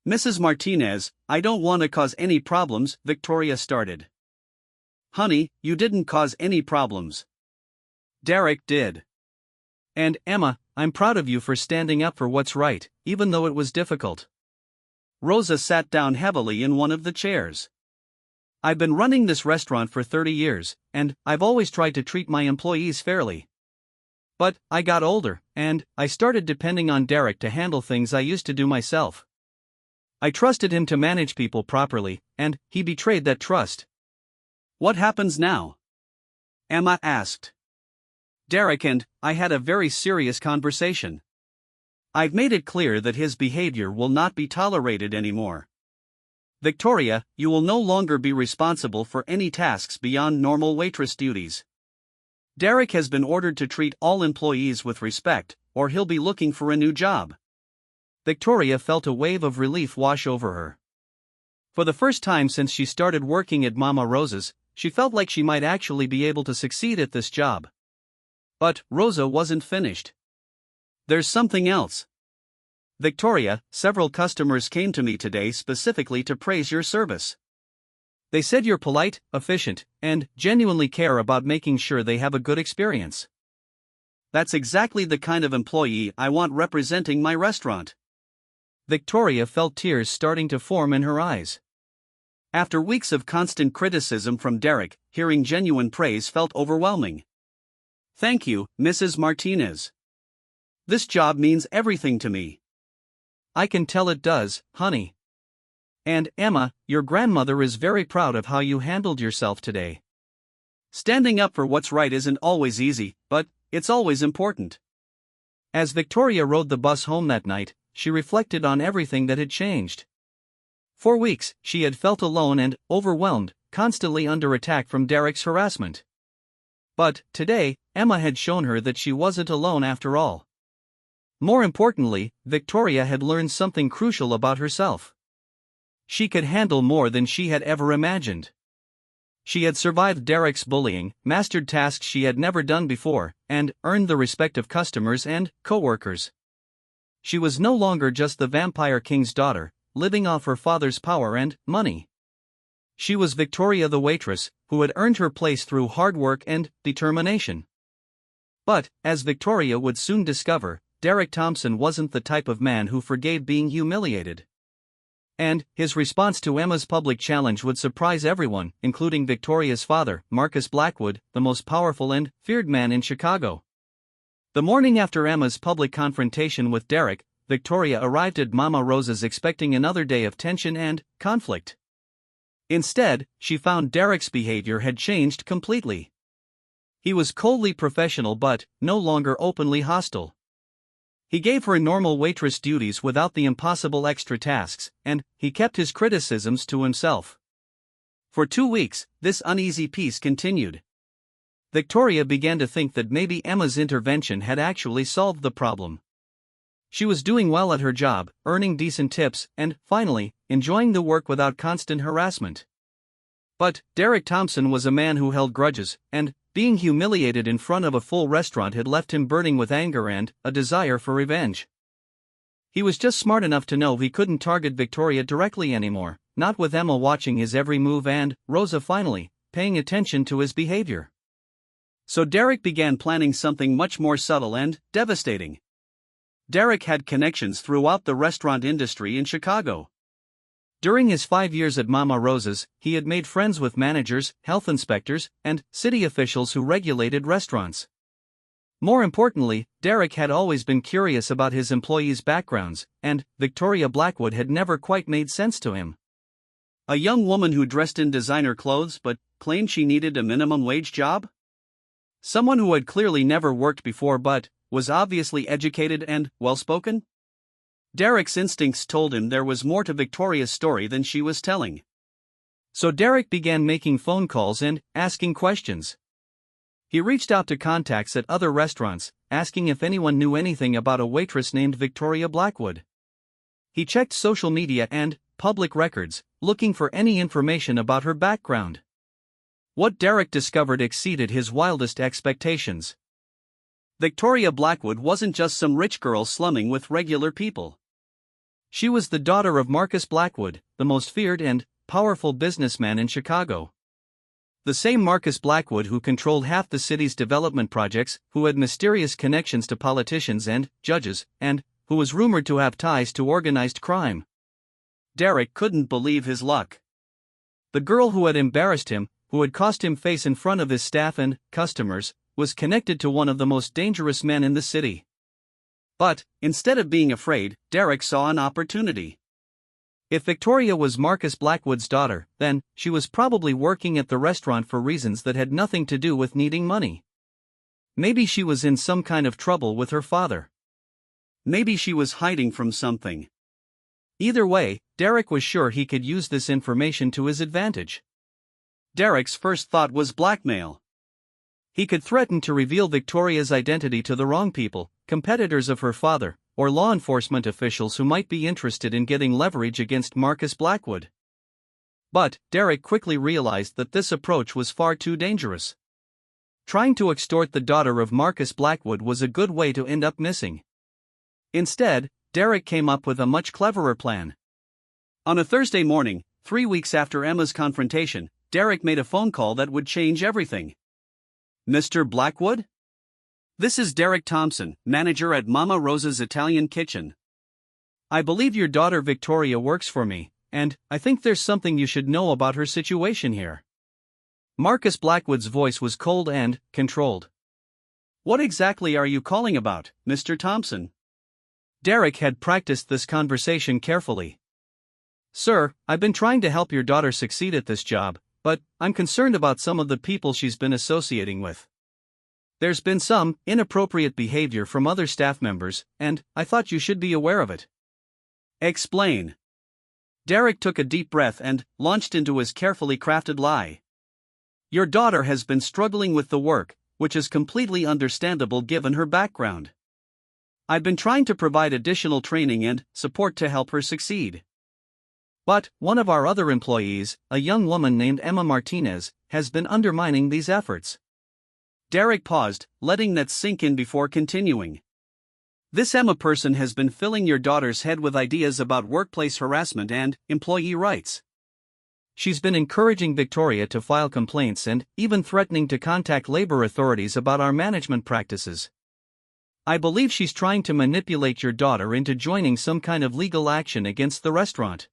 "Mrs. Martinez, I don't want to cause any problems," Victoria started. "Honey, you didn't cause any problems. Derek did. And Emma, I'm proud of you for standing up for what's right, even though it was difficult." Rosa sat down heavily in one of the chairs. "I've been running this restaurant for 30 years, and I've always tried to treat my employees fairly. But I got older, and I started depending on Derek to handle things I used to do myself. I trusted him to manage people properly, and he betrayed that trust." "What happens now?" Emma asked. "Derek and I had a very serious conversation. I've made it clear that his behavior will not be tolerated anymore. Victoria, you will no longer be responsible for any tasks beyond normal waitress duties. Derek has been ordered to treat all employees with respect, or he'll be looking for a new job." Victoria felt a wave of relief wash over her. For the first time since she started working at Mama Rosa's, she felt like she might actually be able to succeed at this job. But Rosa wasn't finished. "There's something else. Victoria, several customers came to me today specifically to praise your service. They said you're polite, efficient, and genuinely care about making sure they have a good experience. That's exactly the kind of employee I want representing my restaurant." Victoria felt tears starting to form in her eyes. After weeks of constant criticism from Derek, hearing genuine praise felt overwhelming. "Thank you, Mrs. Martinez. This job means everything to me." "I can tell it does, honey. And Emma, your grandmother is very proud of how you handled yourself today. Standing up for what's right isn't always easy, but it's always important." As Victoria rode the bus home that night, she reflected on everything that had changed. For weeks, she had felt alone and overwhelmed, constantly under attack from Derek's harassment. But today, Emma had shown her that she wasn't alone after all. More importantly, Victoria had learned something crucial about herself. She could handle more than she had ever imagined. She had survived Derek's bullying, mastered tasks she had never done before, and earned the respect of customers and co-workers. She was no longer just the Vampire King's daughter, living off her father's power and money. She was Victoria the waitress, who had earned her place through hard work and determination. But, as Victoria would soon discover, Derek Thompson wasn't the type of man who forgave being humiliated. And his response to Emma's public challenge would surprise everyone, including Victoria's father, Marcus Blackwood, the most powerful and feared man in Chicago. The morning after Emma's public confrontation with Derek, Victoria arrived at Mama Rosa's expecting another day of tension and conflict. Instead, she found Derek's behavior had changed completely. He was coldly professional but no longer openly hostile. He gave her normal waitress duties without the impossible extra tasks, and he kept his criticisms to himself. For 2 weeks, this uneasy peace continued. Victoria began to think that maybe Emma's intervention had actually solved the problem. She was doing well at her job, earning decent tips, and, finally, enjoying the work without constant harassment. But Derek Thompson was a man who held grudges, and being humiliated in front of a full restaurant had left him burning with anger and a desire for revenge. He was just smart enough to know he couldn't target Victoria directly anymore, not with Emma watching his every move and Rosa finally paying attention to his behavior. So Derek began planning something much more subtle and devastating. Derek had connections throughout the restaurant industry in Chicago. During his 5 years at Mama Rosa's, he had made friends with managers, health inspectors, and city officials who regulated restaurants. More importantly, Derek had always been curious about his employees' backgrounds, and Victoria Blackwood had never quite made sense to him. A young woman who dressed in designer clothes but claimed she needed a minimum wage job? Someone who had clearly never worked before but was obviously educated and well-spoken? Derek's instincts told him there was more to Victoria's story than she was telling. So Derek began making phone calls and asking questions. He reached out to contacts at other restaurants, asking if anyone knew anything about a waitress named Victoria Blackwood. He checked social media and public records, looking for any information about her background. What Derek discovered exceeded his wildest expectations. Victoria Blackwood wasn't just some rich girl slumming with regular people. She was the daughter of Marcus Blackwood, the most feared and powerful businessman in Chicago. The same Marcus Blackwood who controlled half the city's development projects, who had mysterious connections to politicians and judges, and who was rumored to have ties to organized crime. Derek couldn't believe his luck. The girl who had embarrassed him, who had cost him face in front of his staff and customers, was connected to one of the most dangerous men in the city. But, instead of being afraid, Derek saw an opportunity. If Victoria was Marcus Blackwood's daughter, then she was probably working at the restaurant for reasons that had nothing to do with needing money. Maybe she was in some kind of trouble with her father. Maybe she was hiding from something. Either way, Derek was sure he could use this information to his advantage. Derek's first thought was blackmail. He could threaten to reveal Victoria's identity to the wrong people, competitors of her father, or law enforcement officials who might be interested in getting leverage against Marcus Blackwood. But Derek quickly realized that this approach was far too dangerous. Trying to extort the daughter of Marcus Blackwood was a good way to end up missing. Instead, Derek came up with a much cleverer plan. On a Thursday morning, 3 weeks after Emma's confrontation, Derek made a phone call that would change everything. "Mr. Blackwood? This is Derek Thompson, manager at Mama Rosa's Italian Kitchen. I believe your daughter Victoria works for me, and I think there's something you should know about her situation here." Marcus Blackwood's voice was cold and controlled. "What exactly are you calling about, Mr. Thompson?" Derek had practiced this conversation carefully. "Sir, I've been trying to help your daughter succeed at this job, but I'm concerned about some of the people she's been associating with. There's been some inappropriate behavior from other staff members, and I thought you should be aware of it." "Explain." Derek took a deep breath and launched into his carefully crafted lie. "Your daughter has been struggling with the work, which is completely understandable given her background. I've been trying to provide additional training and support to help her succeed. But one of our other employees, a young woman named Emma Martinez, has been undermining these efforts." Derek paused, letting that sink in before continuing. "This Emma person has been filling your daughter's head with ideas about workplace harassment and employee rights. She's been encouraging Victoria to file complaints and even threatening to contact labor authorities about our management practices. I believe she's trying to manipulate your daughter into joining some kind of legal action against the restaurant."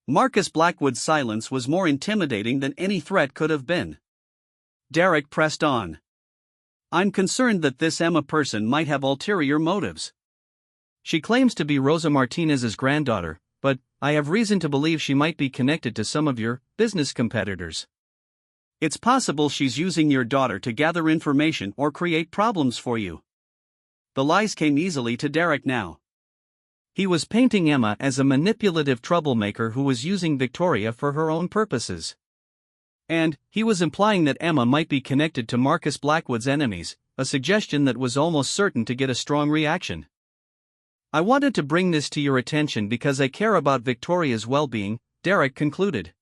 Marcus Blackwood's silence was more intimidating than any threat could have been. Derek pressed on. "I'm concerned that this Emma person might have ulterior motives. She claims to be Rosa Martinez's granddaughter, but I have reason to believe she might be connected to some of your business competitors. It's possible she's using your daughter to gather information or create problems for you." The lies came easily to Derek now. He was painting Emma as a manipulative troublemaker who was using Victoria for her own purposes. And he was implying that Emma might be connected to Marcus Blackwood's enemies, a suggestion that was almost certain to get a strong reaction. "I wanted to bring this to your attention because I care about Victoria's well-being," Derek concluded.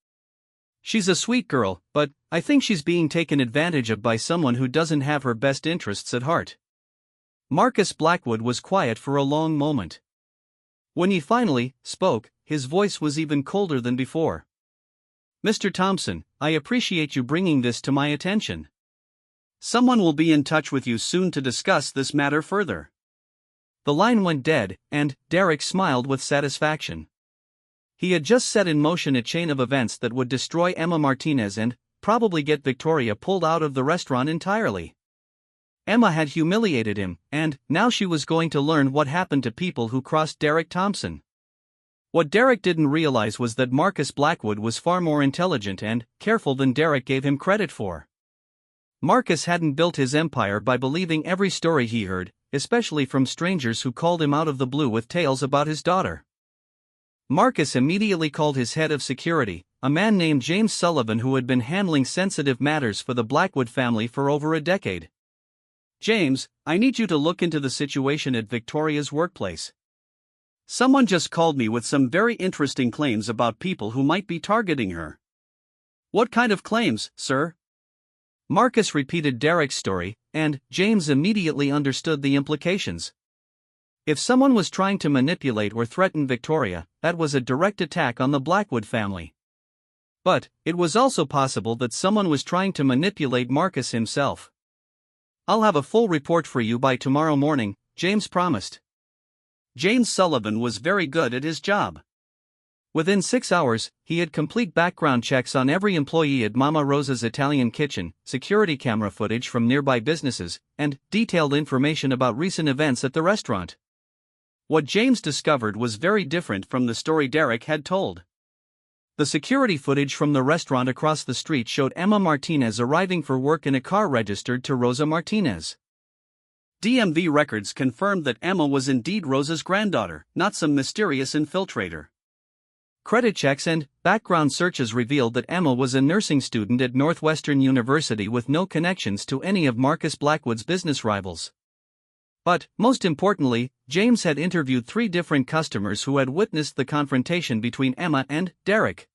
"She's a sweet girl, but I think she's being taken advantage of by someone who doesn't have her best interests at heart." Marcus Blackwood was quiet for a long moment. When he finally spoke, his voice was even colder than before. "Mr. Thompson, I appreciate you bringing this to my attention. Someone will be in touch with you soon to discuss this matter further." The line went dead, and Derek smiled with satisfaction. He had just set in motion a chain of events that would destroy Emma Martinez and probably get Victoria pulled out of the restaurant entirely. Emma had humiliated him, and now she was going to learn what happened to people who crossed Derek Thompson. What Derek didn't realize was that Marcus Blackwood was far more intelligent and careful than Derek gave him credit for. Marcus hadn't built his empire by believing every story he heard, especially from strangers who called him out of the blue with tales about his daughter. Marcus immediately called his head of security, a man named James Sullivan who had been handling sensitive matters for the Blackwood family for over a decade. "James, I need you to look into the situation at Victoria's workplace. Someone just called me with some very interesting claims about people who might be targeting her. What kind of claims, sir? Marcus repeated Derek's story, and James immediately understood the implications. If someone was trying to manipulate or threaten Victoria, that was a direct attack on the Blackwood family. But it was also possible that someone was trying to manipulate Marcus himself. I'll have a full report for you by tomorrow morning, James promised. James Sullivan was very good at his job. Within 6 hours, he had complete background checks on every employee at Mama Rosa's Italian kitchen, security camera footage from nearby businesses, and detailed information about recent events at the restaurant. What James discovered was very different from the story Derek had told. The security footage from the restaurant across the street showed Emma Martinez arriving for work in a car registered to Rosa Martinez. DMV records confirmed that Emma was indeed Rosa's granddaughter, not some mysterious infiltrator. Credit checks and background searches revealed that Emma was a nursing student at Northwestern University with no connections to any of Marcus Blackwood's business rivals. But, most importantly, James had interviewed 3 different customers who had witnessed the confrontation between Emma and Derek.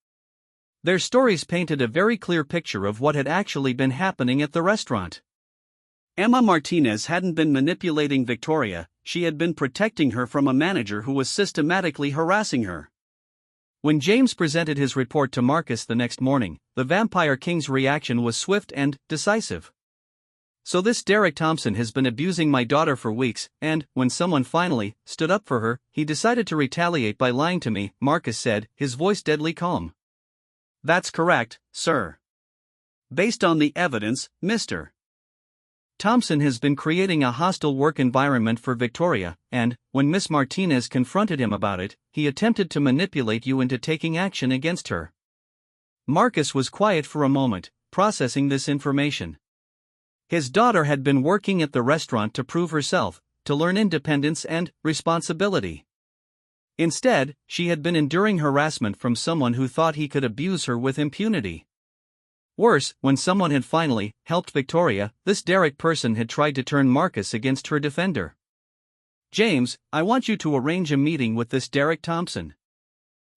Their stories painted a very clear picture of what had actually been happening at the restaurant. Emma Martinez hadn't been manipulating Victoria, she had been protecting her from a manager who was systematically harassing her. When James presented his report to Marcus the next morning, the Vampire King's reaction was swift and decisive. So this Derek Thompson has been abusing my daughter for weeks, and, when someone finally stood up for her, he decided to retaliate by lying to me, Marcus said, his voice deadly calm. That's correct, sir. Based on the evidence, Mr. Thompson has been creating a hostile work environment for Victoria, and, when Miss Martinez confronted him about it, he attempted to manipulate you into taking action against her. Marcus was quiet for a moment, processing this information. His daughter had been working at the restaurant to prove herself, to learn independence and responsibility. Instead, she had been enduring harassment from someone who thought he could abuse her with impunity. Worse, when someone had finally helped Victoria, this Derek person had tried to turn Marcus against her defender. James, I want you to arrange a meeting with this Derek Thompson.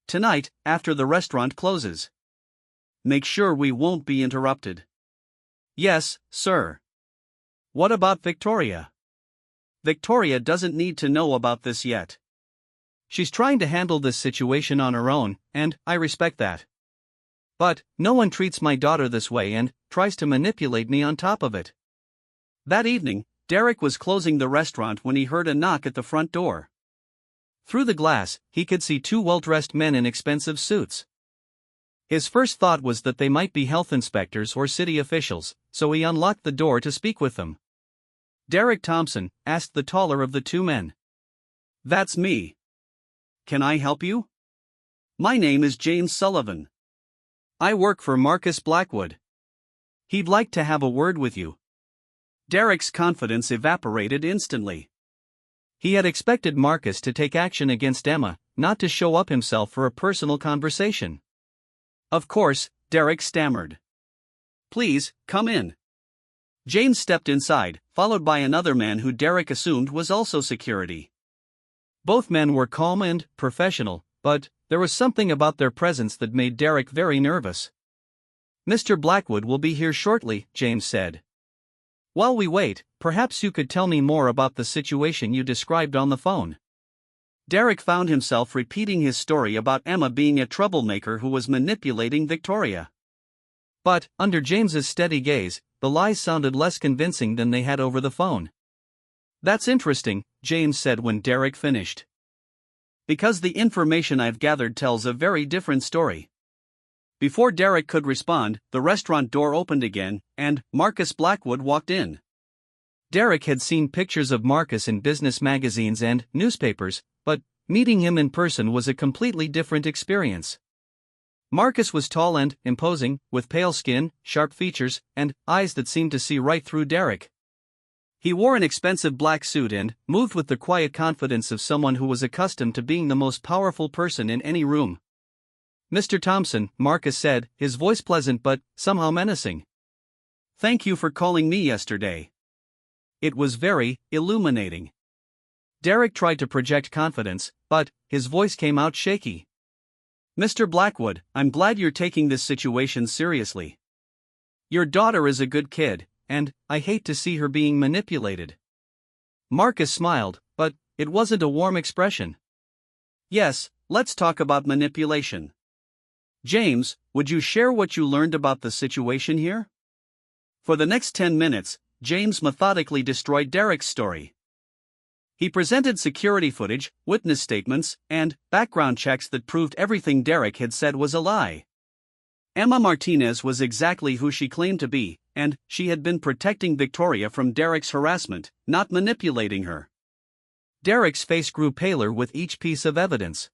Tonight, after the restaurant closes. Make sure we won't be interrupted. Yes, sir. What about Victoria? Victoria doesn't need to know about this yet. She's trying to handle this situation on her own, and I respect that. But no one treats my daughter this way and tries to manipulate me on top of it. That evening, Derek was closing the restaurant when he heard a knock at the front door. Through the glass, he could see 2 well-dressed men in expensive suits. His first thought was that they might be health inspectors or city officials, so he unlocked the door to speak with them. Derek Thompson, asked the taller of the 2 men. That's me. Can I help you? My name is James Sullivan. I work for Marcus Blackwood. He'd like to have a word with you. Derek's confidence evaporated instantly. He had expected Marcus to take action against Emma, not to show up himself for a personal conversation. Of course, Derek stammered. Please, come in. James stepped inside, followed by another man who Derek assumed was also security. Both men were calm and professional, but there was something about their presence that made Derek very nervous. Mr. Blackwood will be here shortly, James said. While we wait, perhaps you could tell me more about the situation you described on the phone. Derek found himself repeating his story about Emma being a troublemaker who was manipulating Victoria. But, under James's steady gaze, the lies sounded less convincing than they had over the phone. That's interesting, James said when Derek finished. Because the information I've gathered tells a very different story. Before Derek could respond, the restaurant door opened again, and Marcus Blackwood walked in. Derek had seen pictures of Marcus in business magazines and newspapers, but meeting him in person was a completely different experience. Marcus was tall and imposing, with pale skin, sharp features, and eyes that seemed to see right through Derek. He wore an expensive black suit and moved with the quiet confidence of someone who was accustomed to being the most powerful person in any room. Mr. Thompson, Marcus said, his voice pleasant but somehow menacing. Thank you for calling me yesterday. It was very illuminating. Derek tried to project confidence, but his voice came out shaky. Mr. Blackwood, I'm glad you're taking this situation seriously. Your daughter is a good kid, and I hate to see her being manipulated. Marcus smiled, but it wasn't a warm expression. Yes, let's talk about manipulation. James, would you share what you learned about the situation here? For the next 10 minutes, James methodically destroyed Derek's story. He presented security footage, witness statements, and background checks that proved everything Derek had said was a lie. Emma Martinez was exactly who she claimed to be, and she had been protecting Victoria from Derek's harassment, not manipulating her. Derek's face grew paler with each piece of evidence.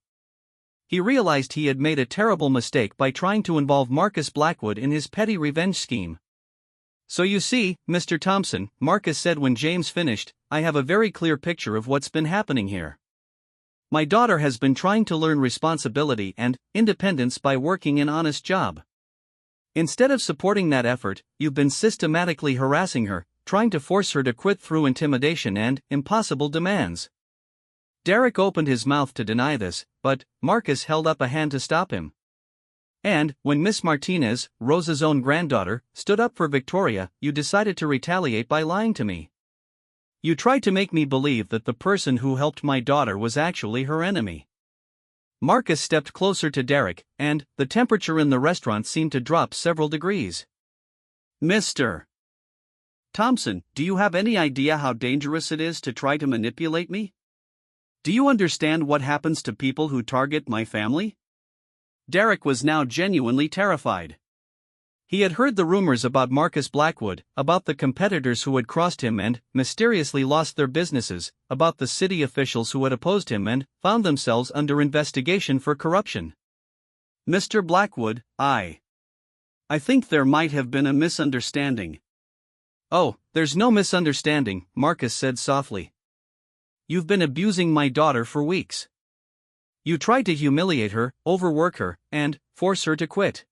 He realized he had made a terrible mistake by trying to involve Marcus Blackwood in his petty revenge scheme. So you see, Mr. Thompson, Marcus said when James finished, I have a very clear picture of what's been happening here. My daughter has been trying to learn responsibility and independence by working an honest job. Instead of supporting that effort, you've been systematically harassing her, trying to force her to quit through intimidation and impossible demands. Derek opened his mouth to deny this, but Marcus held up a hand to stop him. And, when Miss Martinez, Rosa's own granddaughter, stood up for Victoria, you decided to retaliate by lying to me. You tried to make me believe that the person who helped my daughter was actually her enemy. Marcus stepped closer to Derek, and the temperature in the restaurant seemed to drop several degrees. Mr. Thompson, do you have any idea how dangerous it is to try to manipulate me? Do you understand what happens to people who target my family? Derek was now genuinely terrified. He had heard the rumors about Marcus Blackwood, about the competitors who had crossed him and mysteriously lost their businesses, about the city officials who had opposed him and found themselves under investigation for corruption. Mr. Blackwood, I think there might have been a misunderstanding. Oh, there's no misunderstanding, Marcus said softly. You've been abusing my daughter for weeks. You tried to humiliate her, overwork her, and force her to quit.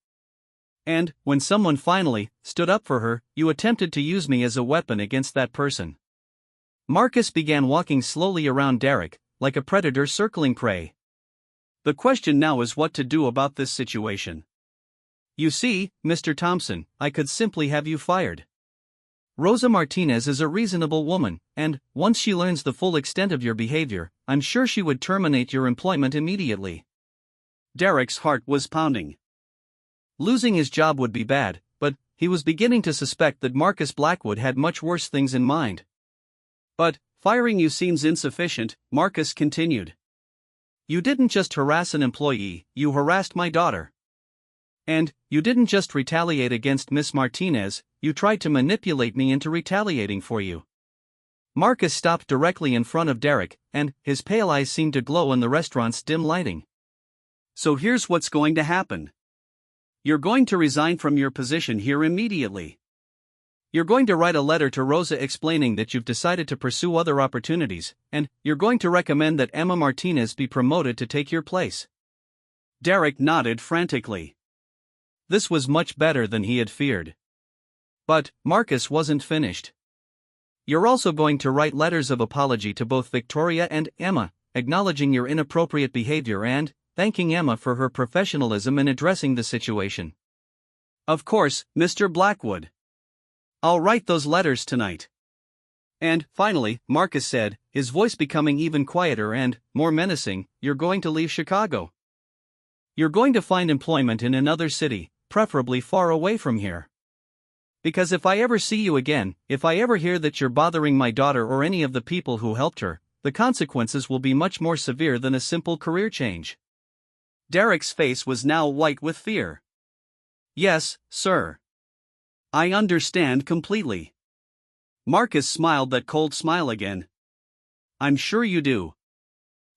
And, when someone finally stood up for her, you attempted to use me as a weapon against that person. Marcus began walking slowly around Derek, like a predator circling prey. The question now is what to do about this situation. You see, Mr. Thompson, I could simply have you fired. Rosa Martinez is a reasonable woman, and, once she learns the full extent of your behavior, I'm sure she would terminate your employment immediately. Derek's heart was pounding. Losing his job would be bad, but he was beginning to suspect that Marcus Blackwood had much worse things in mind. But, firing you seems insufficient, Marcus continued. You didn't just harass an employee, you harassed my daughter. And, you didn't just retaliate against Miss Martinez, you tried to manipulate me into retaliating for you. Marcus stopped directly in front of Derek, and his pale eyes seemed to glow in the restaurant's dim lighting. So here's what's going to happen. You're going to resign from your position here immediately. You're going to write a letter to Rosa explaining that you've decided to pursue other opportunities, and you're going to recommend that Emma Martinez be promoted to take your place. Derek nodded frantically. This was much better than he had feared. But Marcus wasn't finished. You're also going to write letters of apology to both Victoria and Emma, acknowledging your inappropriate behavior and thanking Emma for her professionalism in addressing the situation. Of course, Mr. Blackwood. I'll write those letters tonight. And, finally, Marcus said, his voice becoming even quieter and more menacing, you're going to leave Chicago. You're going to find employment in another city, preferably far away from here. Because if I ever see you again, if I ever hear that you're bothering my daughter or any of the people who helped her, the consequences will be much more severe than a simple career change. Derek's face was now white with fear. Yes, sir. I understand completely. Marcus smiled that cold smile again. I'm sure you do.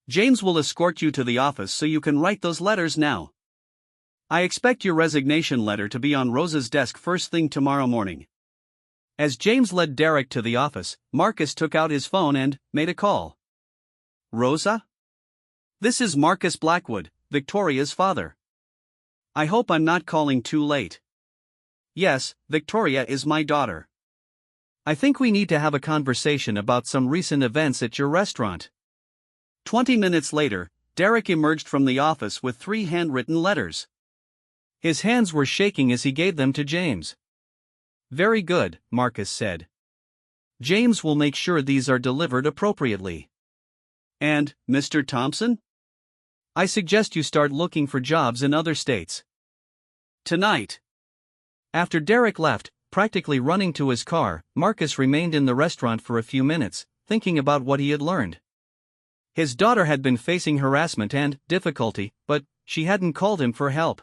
James will escort you to the office so you can write those letters now. I expect your resignation letter to be on Rosa's desk first thing tomorrow morning. As James led Derek to the office, Marcus took out his phone and made a call. Rosa? This is Marcus Blackwood, Victoria's father. I hope I'm not calling too late. Yes, Victoria is my daughter. I think we need to have a conversation about some recent events at your restaurant. 20 minutes later, Derek emerged from the office with 3 handwritten letters. His hands were shaking as he gave them to James. "Very good," Marcus said. "James will make sure these are delivered appropriately." "And, Mr. Thompson? I suggest you start looking for jobs in other states. Tonight." After Derek left, practically running to his car, Marcus remained in the restaurant for a few minutes, thinking about what he had learned. His daughter had been facing harassment and difficulty, but she hadn't called him for help.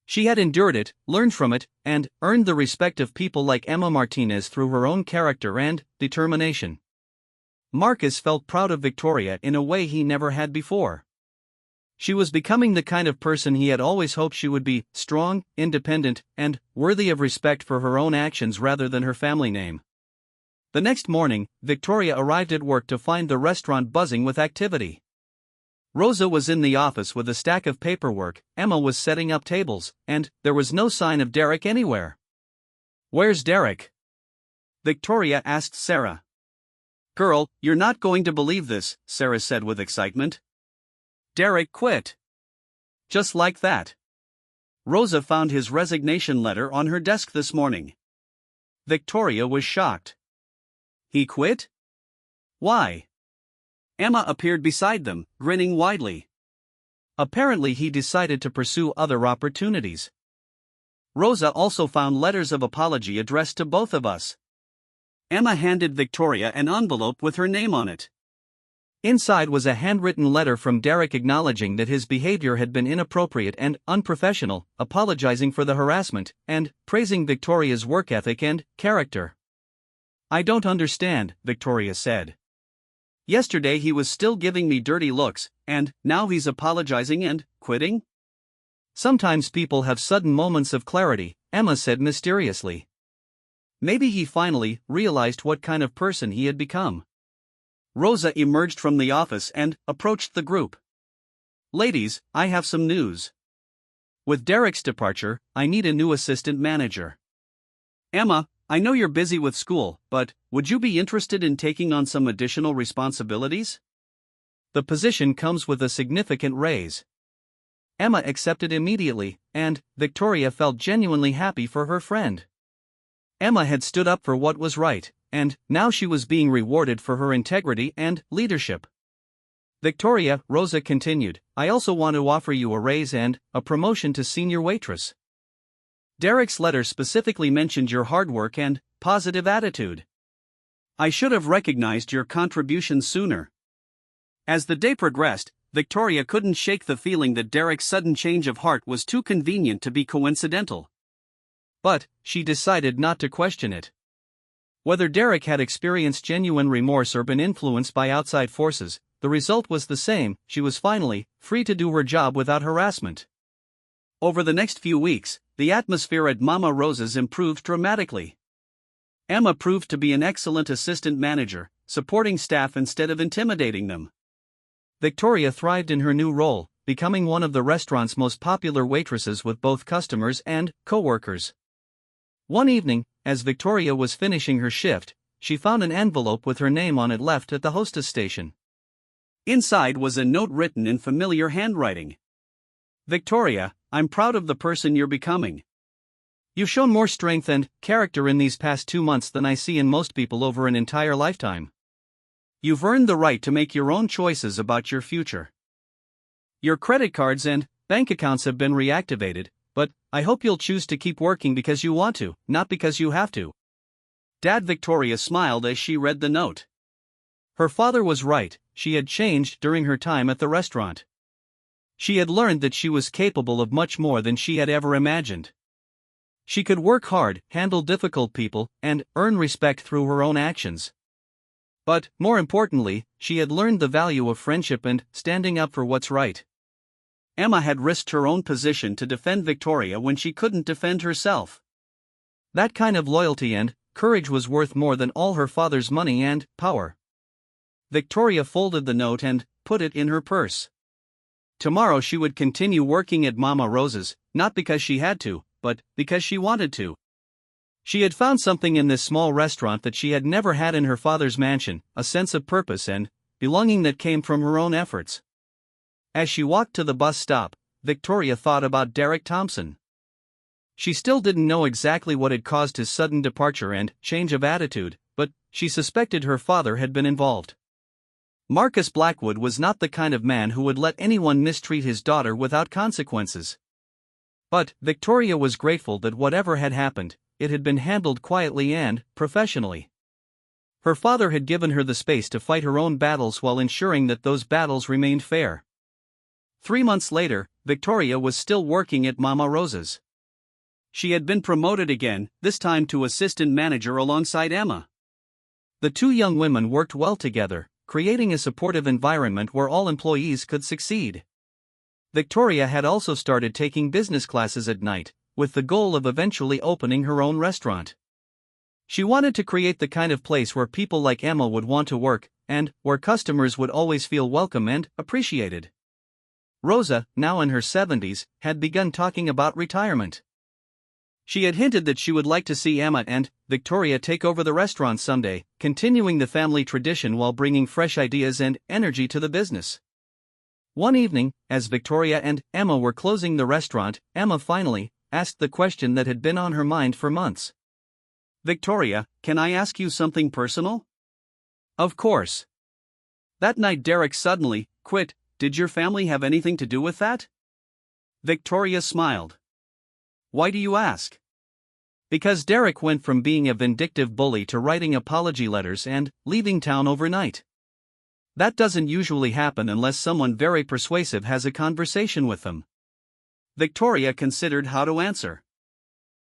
She had endured it, learned from it, and earned the respect of people like Emma Martinez through her own character and determination. Marcus felt proud of Victoria in a way he never had before. She was becoming the kind of person he had always hoped she would be: strong, independent, and worthy of respect for her own actions rather than her family name. The next morning, Victoria arrived at work to find the restaurant buzzing with activity. Rosa was in the office with a stack of paperwork, Emma was setting up tables, and there was no sign of Derek anywhere. "Where's Derek?" Victoria asked Sarah. "Girl, you're not going to believe this," Sarah said with excitement. "Derek quit. Just like that. Rosa found his resignation letter on her desk this morning." Victoria was shocked. "He quit? Why?" Emma appeared beside them, grinning widely. "Apparently he decided to pursue other opportunities. Rosa also found letters of apology addressed to both of us." Emma handed Victoria an envelope with her name on it. Inside was a handwritten letter from Derek acknowledging that his behavior had been inappropriate and unprofessional, apologizing for the harassment, and praising Victoria's work ethic and character. "I don't understand," Victoria said. "Yesterday he was still giving me dirty looks, and now he's apologizing and quitting?" "Sometimes people have sudden moments of clarity," Emma said mysteriously. Maybe he finally realized what kind of person he had become. Rosa emerged from the office and approached the group. "Ladies, I have some news. With Derek's departure, I need a new assistant manager. Emma, I know you're busy with school, but would you be interested in taking on some additional responsibilities? The position comes with a significant raise." Emma accepted immediately, and Victoria felt genuinely happy for her friend. Emma had stood up for what was right, and now she was being rewarded for her integrity and leadership. Rosa continued, "I also want to offer you a raise and a promotion to senior waitress. Derek's letter specifically mentioned your hard work and positive attitude. I should have recognized your contributions sooner." As the day progressed, Victoria couldn't shake the feeling that Derek's sudden change of heart was too convenient to be coincidental. But she decided not to question it. Whether Derek had experienced genuine remorse or been influenced by outside forces, the result was the same: she was finally free to do her job without harassment. Over the next few weeks, the atmosphere at Mama Rosa's improved dramatically. Emma proved to be an excellent assistant manager, supporting staff instead of intimidating them. Victoria thrived in her new role, becoming one of the restaurant's most popular waitresses with both customers and co-workers. One evening, as Victoria was finishing her shift, she found an envelope with her name on it left at the hostess station. Inside was a note written in familiar handwriting. "Victoria, I'm proud of the person you're becoming. You've shown more strength and character in these past 2 months than I see in most people over an entire lifetime. You've earned the right to make your own choices about your future. Your credit cards and bank accounts have been reactivated, but I hope you'll choose to keep working because you want to, not because you have to." Dad. Victoria smiled as she read the note. Her father was right, she had changed during her time at the restaurant. She had learned that she was capable of much more than she had ever imagined. She could work hard, handle difficult people, and earn respect through her own actions. But, more importantly, she had learned the value of friendship and standing up for what's right. Emma had risked her own position to defend Victoria when she couldn't defend herself. That kind of loyalty and courage was worth more than all her father's money and power. Victoria folded the note and put it in her purse. Tomorrow she would continue working at Mama Rosa's, not because she had to, but because she wanted to. She had found something in this small restaurant that she had never had in her father's mansion, a sense of purpose and belonging that came from her own efforts. As she walked to the bus stop, Victoria thought about Derek Thompson. She still didn't know exactly what had caused his sudden departure and change of attitude, but she suspected her father had been involved. Marcus Blackwood was not the kind of man who would let anyone mistreat his daughter without consequences. But Victoria was grateful that whatever had happened, it had been handled quietly and professionally. Her father had given her the space to fight her own battles while ensuring that those battles remained fair. 3 months later, Victoria was still working at Mama Rosa's. She had been promoted again, this time to assistant manager alongside Emma. The two young women worked well together, creating a supportive environment where all employees could succeed. Victoria had also started taking business classes at night, with the goal of eventually opening her own restaurant. She wanted to create the kind of place where people like Emma would want to work, and where customers would always feel welcome and appreciated. Rosa, now in her 70s, had begun talking about retirement. She had hinted that she would like to see Emma and Victoria take over the restaurant someday, continuing the family tradition while bringing fresh ideas and energy to the business. One evening, as Victoria and Emma were closing the restaurant, Emma finally asked the question that had been on her mind for months. "Victoria, can I ask you something personal?" "Of course." "That night Derek suddenly quit, did your family have anything to do with that?" Victoria smiled. "Why do you ask?" "Because Derek went from being a vindictive bully to writing apology letters and leaving town overnight. That doesn't usually happen unless someone very persuasive has a conversation with them." Victoria considered how to answer.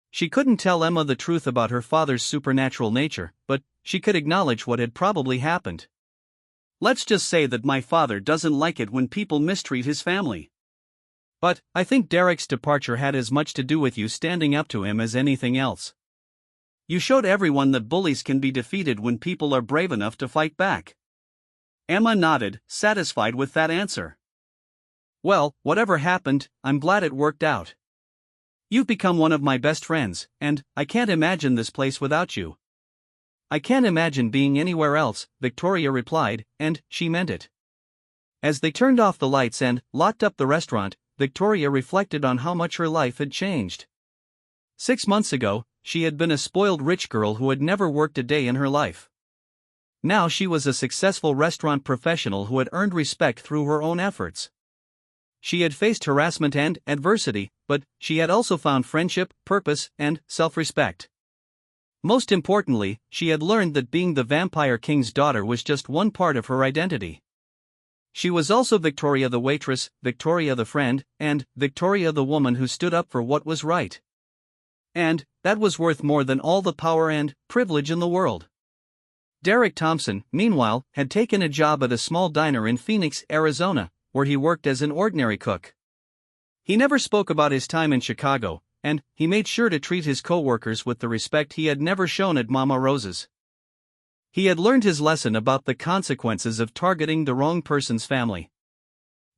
She couldn't tell Emma the truth about her father's supernatural nature, but she could acknowledge what had probably happened. "Let's just say that my father doesn't like it when people mistreat his family. But I think Derek's departure had as much to do with you standing up to him as anything else. You showed everyone that bullies can be defeated when people are brave enough to fight back." Emma nodded, satisfied with that answer. "Well, whatever happened, I'm glad it worked out. You've become one of my best friends, and I can't imagine this place without you." "I can't imagine being anywhere else," Victoria replied, and she meant it. As they turned off the lights and locked up the restaurant, Victoria reflected on how much her life had changed. 6 months ago, she had been a spoiled rich girl who had never worked a day in her life. Now she was a successful restaurant professional who had earned respect through her own efforts. She had faced harassment and adversity, but she had also found friendship, purpose, and self-respect. Most importantly, she had learned that being the Vampire King's daughter was just one part of her identity. She was also Victoria the waitress, Victoria the friend, and Victoria the woman who stood up for what was right. And that was worth more than all the power and privilege in the world. Derek Thompson, meanwhile, had taken a job at a small diner in Phoenix, Arizona, where he worked as an ordinary cook. He never spoke about his time in Chicago, and he made sure to treat his co-workers with the respect he had never shown at Mama Rosa's. He had learned his lesson about the consequences of targeting the wrong person's family.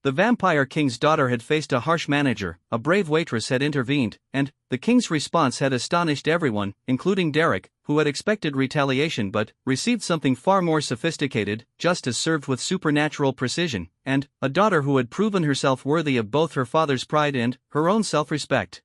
The Vampire King's daughter had faced a harsh manager, a brave waitress had intervened, and the king's response had astonished everyone, including Derek, who had expected retaliation but received something far more sophisticated, justice served with supernatural precision, and a daughter who had proven herself worthy of both her father's pride and her own self-respect.